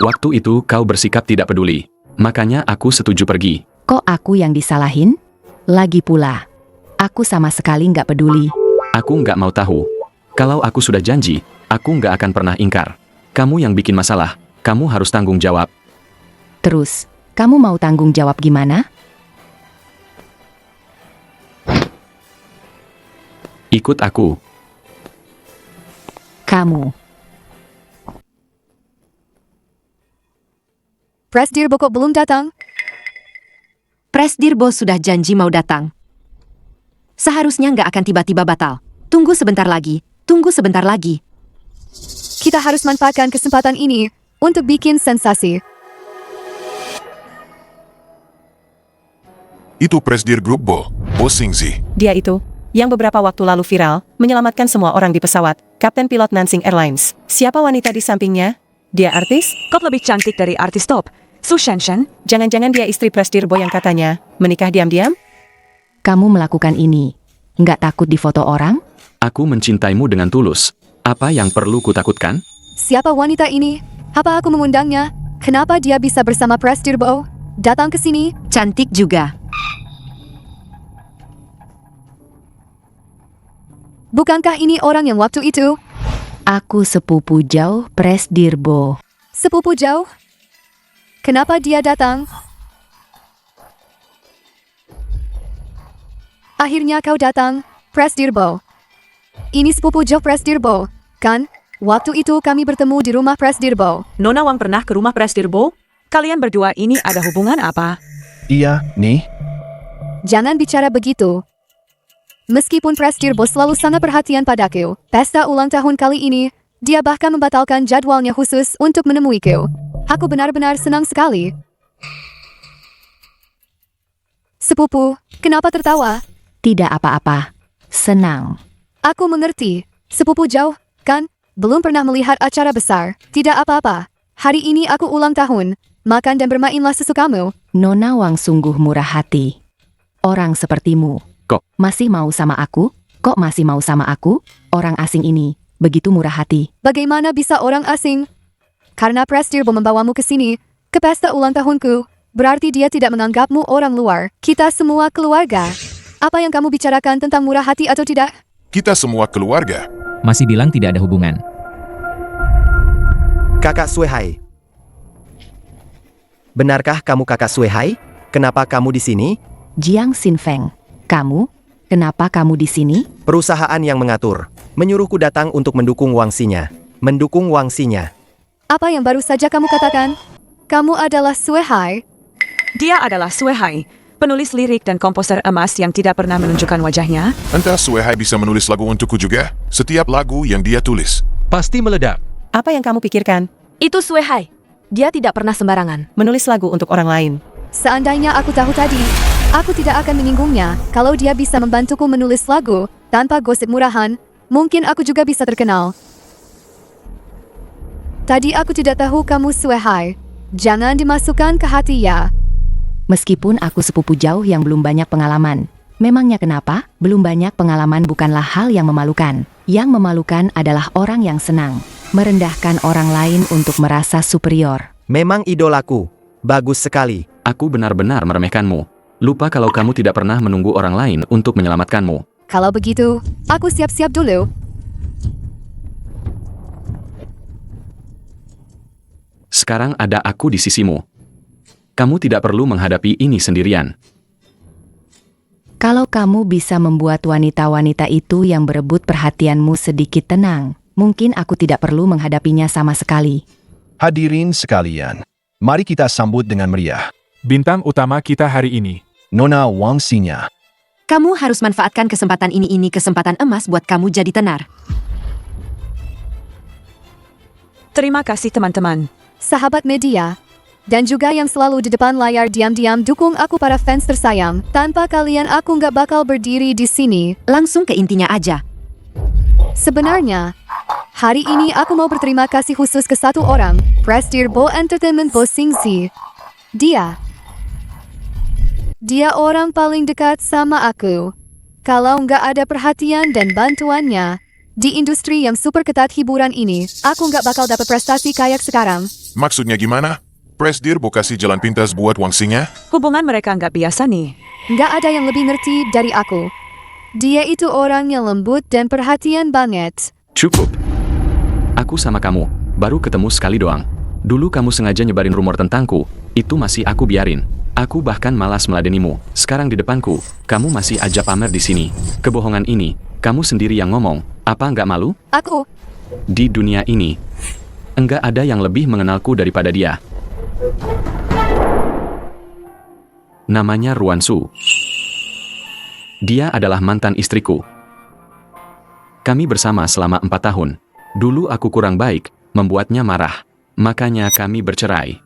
Waktu itu kau bersikap tidak peduli. Makanya aku setuju pergi. Kok aku yang disalahin? Lagi pula, aku sama sekali nggak peduli. Aku nggak mau tahu. Kalau aku sudah janji, aku nggak akan pernah ingkar. Kamu yang bikin masalah, kamu harus tanggung jawab. Terus, kamu mau tanggung jawab gimana? Ikut aku. Kamu. Presdirbo kok belum datang? Presdirbo sudah janji mau datang. Seharusnya nggak akan tiba-tiba batal. Tunggu sebentar lagi, tunggu sebentar lagi. Kita harus manfaatkan kesempatan ini untuk bikin sensasi. Itu Presdir Grup Bo Xingxi. Dia itu, yang beberapa waktu lalu viral, menyelamatkan semua orang di pesawat, Kapten Pilot Nansing Airlines. Siapa wanita di sampingnya? Dia artis? Kok lebih cantik dari artis top? Su Shenshen? Jangan-jangan dia istri Presdirbo yang katanya menikah diam-diam? Kamu melakukan ini. Nggak takut difoto orang? Aku mencintaimu dengan tulus. Apa yang perlu kutakutkan? Siapa wanita ini? Apa aku mengundangnya? Kenapa dia bisa bersama Presdirbo? Datang ke sini. Cantik juga. Bukankah ini orang yang waktu itu? Aku sepupu jauh Presdirbo. Sepupu jauh? Kenapa dia datang? Akhirnya kau datang, Presdirbo. Ini sepupu jauh Presdirbo, kan? Waktu itu kami bertemu di rumah Presdirbo. Nona Wang pernah ke rumah Presdirbo? Kalian berdua ini ada hubungan apa? Iya, nih. Jangan bicara begitu. Meskipun Presdirbo selalu sangat perhatian padaku, pesta ulang tahun kali ini, dia bahkan membatalkan jadwalnya khusus untuk menemuiku. Aku benar-benar senang sekali. Sepupu, kenapa tertawa? Tidak apa-apa. Senang. Aku mengerti. Sepupu jauh, kan? Belum pernah melihat acara besar. Tidak apa-apa. Hari ini aku ulang tahun. Makan dan bermainlah sesukamu. Nona Wang sungguh murah hati. Orang sepertimu. Kok? Masih mau sama aku? Kok masih mau sama aku? Orang asing ini, begitu murah hati. Bagaimana bisa orang asing? Karena Presdirbo membawamu ke sini, ke pesta ulang tahunku, berarti dia tidak menganggapmu orang luar. Kita semua keluarga. Apa yang kamu bicarakan tentang murah hati atau tidak? Kita semua keluarga. Masih bilang tidak ada hubungan. Kakak Suehai. Benarkah kamu kakak Suehai? Kenapa kamu di sini? Jiang Xinfeng, kamu? Kenapa kamu di sini? Perusahaan yang mengatur, menyuruhku datang untuk mendukung Wangxinya. Mendukung Wangxinya. Apa yang baru saja kamu katakan? Kamu adalah Suehai. Dia adalah Suehai, penulis lirik dan komposer emas yang tidak pernah menunjukkan wajahnya. Entah Suehai bisa menulis lagu untukku juga? Setiap lagu yang dia tulis pasti meledak. Apa yang kamu pikirkan? Itu Suehai. Dia tidak pernah sembarangan. Menulis lagu untuk orang lain. Seandainya aku tahu tadi, aku tidak akan menyinggungnya. Kalau dia bisa membantuku menulis lagu, tanpa gosip murahan, mungkin aku juga bisa terkenal. Tadi aku tidak tahu kamu Suehai. Jangan dimasukkan ke hati ya. Meskipun aku sepupu jauh yang belum banyak pengalaman. Memangnya kenapa? Belum banyak pengalaman bukanlah hal yang memalukan. Yang memalukan adalah orang yang senang merendahkan orang lain untuk merasa superior. Memang idolaku. Bagus sekali. Aku benar-benar meremehkanmu. Lupa kalau kamu tidak pernah menunggu orang lain untuk menyelamatkanmu. Kalau begitu, aku siap-siap dulu. Sekarang ada aku di sisimu. Kamu tidak perlu menghadapi ini sendirian. Kalau kamu bisa membuat wanita-wanita itu yang berebut perhatianmu sedikit tenang, mungkin aku tidak perlu menghadapinya sama sekali. Hadirin sekalian, mari kita sambut dengan meriah Bintang utama kita hari ini, Nona Wangxinya. Kamu harus manfaatkan kesempatan ini kesempatan emas buat kamu jadi tenar. Terima kasih teman-teman. Sahabat media, dan juga yang selalu di depan layar diam-diam dukung aku para fans tersayang. Tanpa kalian aku nggak bakal berdiri di sini. Langsung ke intinya aja. Sebenarnya, hari ini aku mau berterima kasih khusus ke satu orang, Presdirbo Entertainment Bosingzi. Dia orang paling dekat sama aku. Kalau nggak ada perhatian dan bantuannya, di industri yang super ketat hiburan ini, aku nggak bakal dapat prestasi kayak sekarang. Maksudnya gimana? Presdirbo kasih jalan pintas buat Wangxinya? Hubungan mereka nggak biasa nih. Nggak ada yang lebih ngerti dari aku. Dia itu orang yang lembut dan perhatian banget. Cukup. Aku sama kamu, baru ketemu sekali doang. Dulu kamu sengaja nyebarin rumor tentangku, itu masih aku biarin. Aku bahkan malas meladenimu. Sekarang di depanku, kamu masih aja pamer di sini. Kebohongan ini, kamu sendiri yang ngomong. Apa nggak malu? Aku. Di dunia ini, enggak ada yang lebih mengenalku daripada dia. Namanya Ruan Su. Dia adalah mantan istriku. Kami bersama selama 4 tahun. Dulu aku kurang baik, membuatnya marah. Makanya kami bercerai.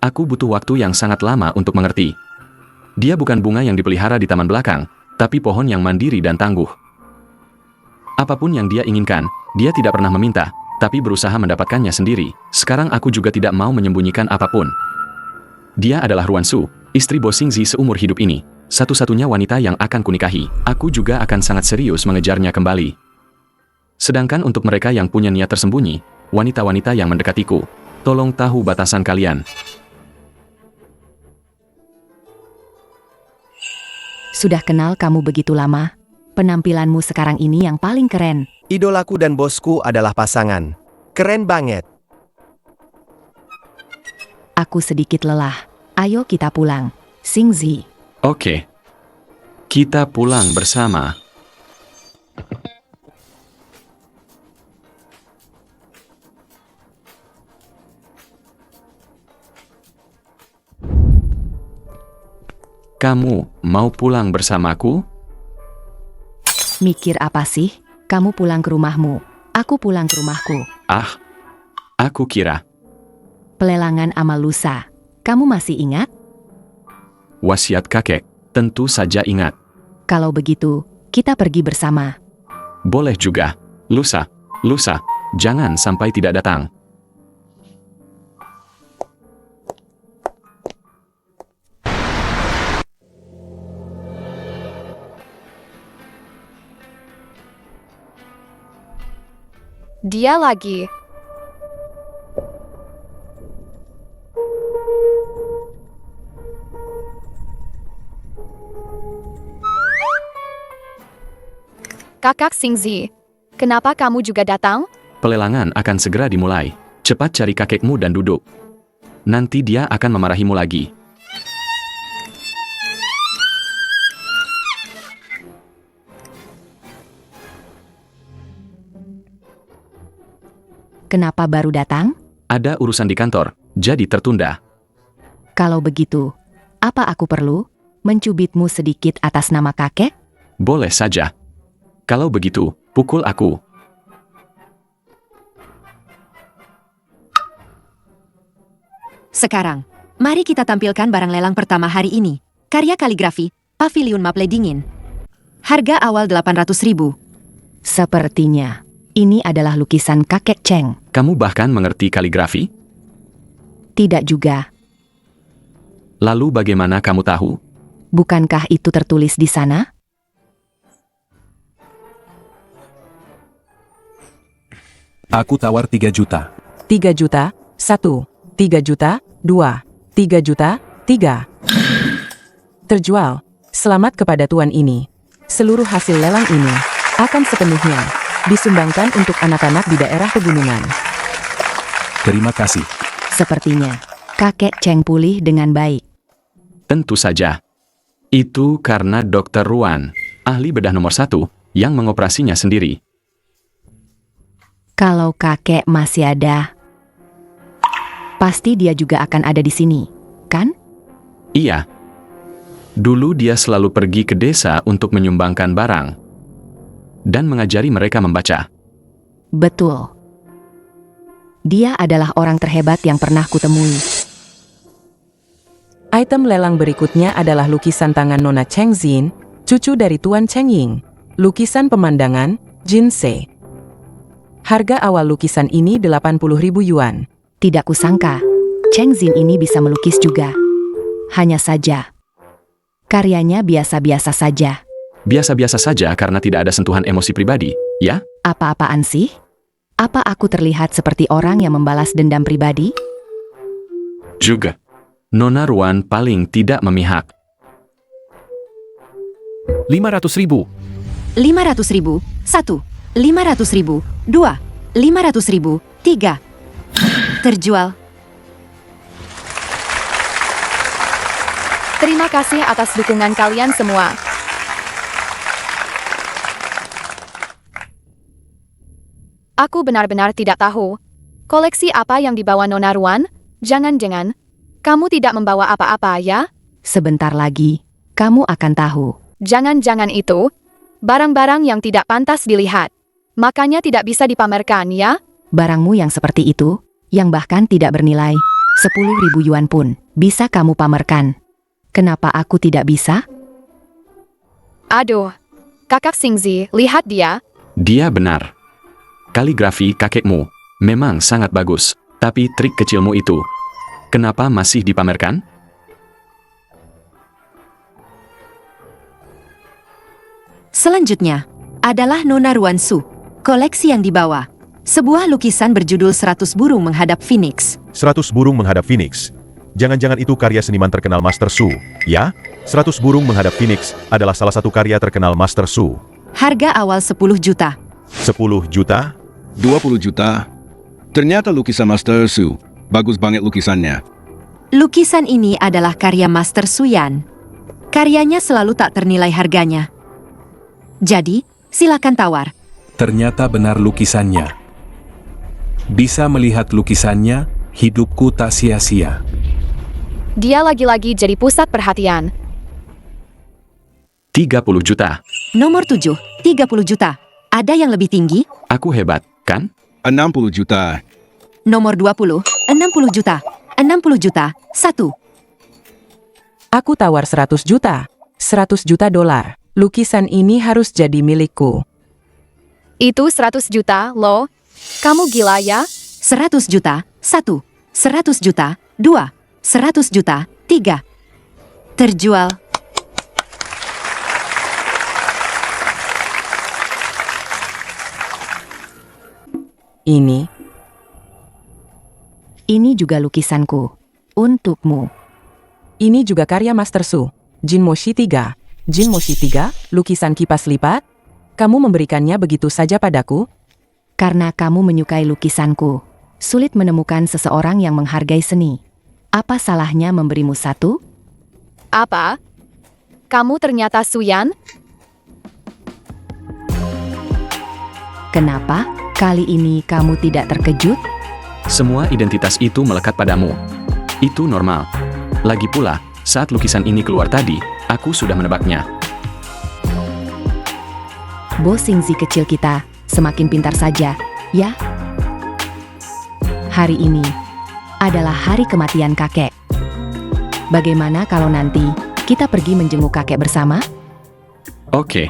Aku butuh waktu yang sangat lama untuk mengerti. Dia bukan bunga yang dipelihara di taman belakang, tapi pohon yang mandiri dan tangguh. Apapun yang dia inginkan, dia tidak pernah meminta, tapi berusaha mendapatkannya sendiri. Sekarang aku juga tidak mau menyembunyikan apapun. Dia adalah Ruan Su, istri Bosingzi seumur hidup ini. Satu-satunya wanita yang akan kunikahi. Aku juga akan sangat serius mengejarnya kembali. Sedangkan untuk mereka yang punya niat tersembunyi, wanita-wanita yang mendekatiku, tolong tahu batasan kalian. Sudah kenal kamu begitu lama? Penampilanmu sekarang ini yang paling keren. Idolaku dan bosku adalah pasangan. Keren banget. Aku sedikit lelah. Ayo kita pulang. Xingzi. Oke. Kita pulang bersama. Kamu mau pulang bersamaku? Mikir apa sih? Kamu pulang ke rumahmu. Aku pulang ke rumahku. Ah, aku kira. Pelelangan amal lusa. Kamu masih ingat? Wasiat kakek, tentu saja ingat. Kalau begitu, kita pergi bersama. Boleh juga. Lusa, jangan sampai tidak datang. Dia lagi. Kakak Singzi, kenapa kamu juga datang? Pelelangan akan segera dimulai. Cepat cari kakekmu dan duduk. Nanti dia akan memarahimu lagi. Kenapa baru datang? Ada urusan di kantor, jadi tertunda. Kalau begitu, apa aku perlu mencubitmu sedikit atas nama kakek? Boleh saja. Kalau begitu, pukul aku. Sekarang, mari kita tampilkan barang lelang pertama hari ini. Karya kaligrafi, Pavilion Maple Dingin. Harga awal 800.000. Sepertinya, ini adalah lukisan kakek Cheng. Kamu bahkan mengerti kaligrafi? Tidak juga. Lalu bagaimana kamu tahu? Bukankah itu tertulis di sana? Aku tawar 3 juta. 3 juta, 1, 3 juta, 2, 3 juta, 3. Terjual. Selamat kepada tuan ini. Seluruh hasil lelang ini akan sepenuhnya disumbangkan untuk anak-anak di daerah pegunungan. Terima kasih. Sepertinya, kakek Cheng pulih dengan baik. Tentu saja. Itu karena Dr. Ruan, ahli bedah nomor 1, yang mengoperasinya sendiri. Kalau kakek masih ada, pasti dia juga akan ada di sini, kan? Iya. Dulu dia selalu pergi ke desa untuk menyumbangkan barang dan mengajari mereka membaca. Betul. Dia adalah orang terhebat yang pernah kutemui. Item lelang berikutnya adalah lukisan tangan Nona Cheng Xin, cucu dari Tuan Cheng Ying. Lukisan pemandangan, Jinsei. Harga awal lukisan ini 80.000 yuan. Tidak kusangka, Cheng Xin ini bisa melukis juga. Hanya saja, karyanya biasa-biasa saja. Biasa-biasa saja karena tidak ada sentuhan emosi pribadi, ya? Apa-apaan sih? Apa aku terlihat seperti orang yang membalas dendam pribadi? Juga. Nona Ruan paling tidak memihak. 500.000. 500.000. 1. 500.000. 2. 500.000. 3. Terjual. Terima kasih atas dukungan kalian semua. Aku benar-benar tidak tahu. Koleksi apa yang dibawa Nona Ruan? Jangan-jangan, kamu tidak membawa apa-apa ya? Sebentar lagi, kamu akan tahu. Jangan-jangan itu barang-barang yang tidak pantas dilihat. Makanya tidak bisa dipamerkan ya? Barangmu yang seperti itu, yang bahkan tidak bernilai 10.000 yuan pun, bisa kamu pamerkan. Kenapa aku tidak bisa? Aduh, kakak Singzi, lihat dia. Dia benar. Kaligrafi kakekmu memang sangat bagus, tapi trik kecilmu itu, kenapa masih dipamerkan? Selanjutnya adalah Nona Ruan Su. Koleksi yang dibawa. Sebuah lukisan berjudul 100 burung menghadap Phoenix. 100 burung menghadap Phoenix. Jangan-jangan itu karya seniman terkenal Master Su, ya? 100 burung menghadap Phoenix adalah salah satu karya terkenal Master Su. Harga awal 10 juta. 10 juta? 20 juta. Ternyata lukisan Master Su. Bagus banget lukisannya. Lukisan ini adalah karya Master Su Yan. Karyanya selalu tak ternilai harganya. Jadi, silakan tawar. Ternyata benar lukisannya. Bisa melihat lukisannya, hidupku tak sia-sia. Dia lagi-lagi jadi pusat perhatian. 30 juta. Nomor 7, 30 juta. Ada yang lebih tinggi? Aku hebat, kan? 60 juta. Nomor 20, 60 juta. 60 juta, 1. Aku tawar 100 juta. 100 juta dolar. Lukisan ini harus jadi milikku. Itu 100 juta, loh. Kamu gila ya? 100 juta, 1. 100 juta, 2. 100 juta, 3. Terjual. Ini juga lukisanku. Untukmu. Ini juga karya Master Su. Jin Moshi 3. Jin Moshi 3, lukisan kipas lipat. Kamu memberikannya begitu saja padaku? Karena kamu menyukai lukisanku. Sulit menemukan seseorang yang menghargai seni. Apa salahnya memberimu satu? Apa? Kamu ternyata Suyan? Kenapa? Kali ini kamu tidak terkejut? Semua identitas itu melekat padamu. Itu normal. Lagi pula, saat lukisan ini keluar tadi, aku sudah menebaknya. Bo Xingzi kecil kita, semakin pintar saja, ya? Hari ini adalah hari kematian kakek. Bagaimana kalau nanti kita pergi menjenguk kakek bersama? Oke.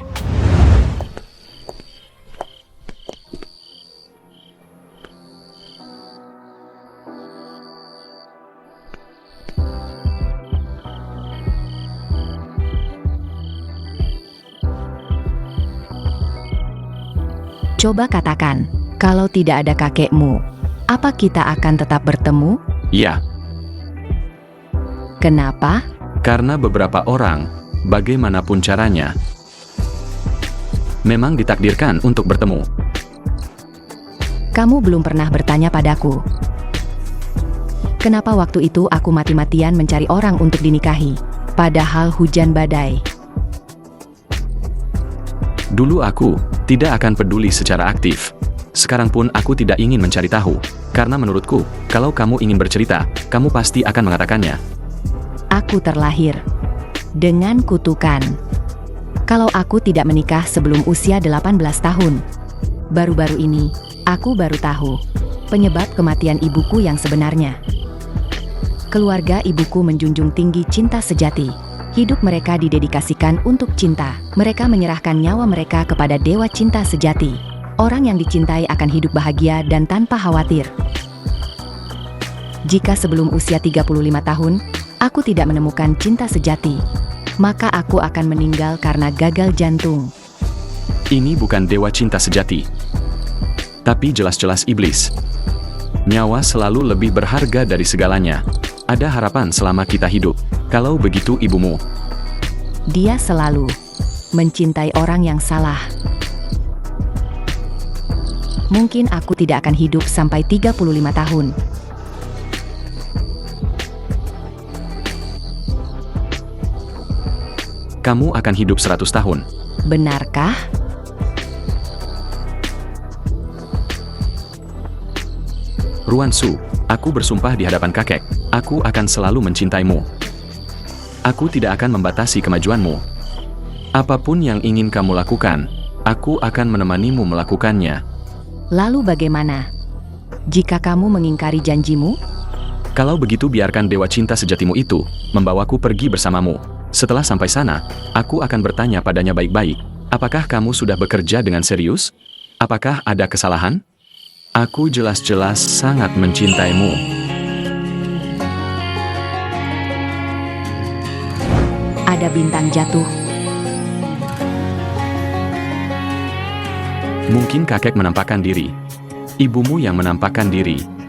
Coba katakan, kalau tidak ada kakekmu, apa kita akan tetap bertemu? Ya, Kenapa? karena beberapa orang, bagaimanapun caranya, memang ditakdirkan untuk bertemu. Kamu belum pernah bertanya padaku. Kenapa waktu itu aku mati-matian mencari orang untuk dinikahi, padahal hujan badai? Dulu aku tidak akan peduli secara aktif. Sekarang pun aku tidak ingin mencari tahu, karena menurutku, kalau kamu ingin bercerita, kamu pasti akan mengatakannya. Aku terlahir dengan kutukan. Kalau aku tidak menikah sebelum usia 18 tahun. Baru-baru ini, aku baru tahu penyebab kematian ibuku yang sebenarnya. Keluarga ibuku menjunjung tinggi cinta sejati. Hidup mereka didedikasikan untuk cinta. Mereka menyerahkan nyawa mereka kepada dewa cinta sejati. Orang yang dicintai akan hidup bahagia dan tanpa khawatir. Jika sebelum usia 35 tahun, aku tidak menemukan cinta sejati, maka aku akan meninggal karena gagal jantung. Ini bukan dewa cinta sejati, tapi jelas-jelas iblis. Nyawa selalu lebih berharga dari segalanya. Ada harapan selama kita hidup. Kalau begitu ibumu, Dia selalu mencintai orang yang salah. Mungkin aku tidak akan hidup sampai 35 tahun. kamu akan hidup 100 tahun. Benarkah? Ruan Su, aku bersumpah di hadapan kakek, aku akan selalu mencintaimu. Aku tidak akan membatasi kemajuanmu. Apapun yang ingin kamu lakukan, aku akan menemanimu melakukannya. Lalu bagaimana? Jika kamu mengingkari janjimu? Kalau begitu biarkan dewa cinta sejatimu itu membawaku pergi bersamamu. Setelah sampai sana, aku akan bertanya padanya baik-baik. Apakah kamu sudah bekerja dengan serius? Apakah ada kesalahan? Aku jelas-jelas sangat mencintaimu. Ada bintang jatuh. Mungkin kakek menampakkan diri. Ibumu yang menampakkan diri.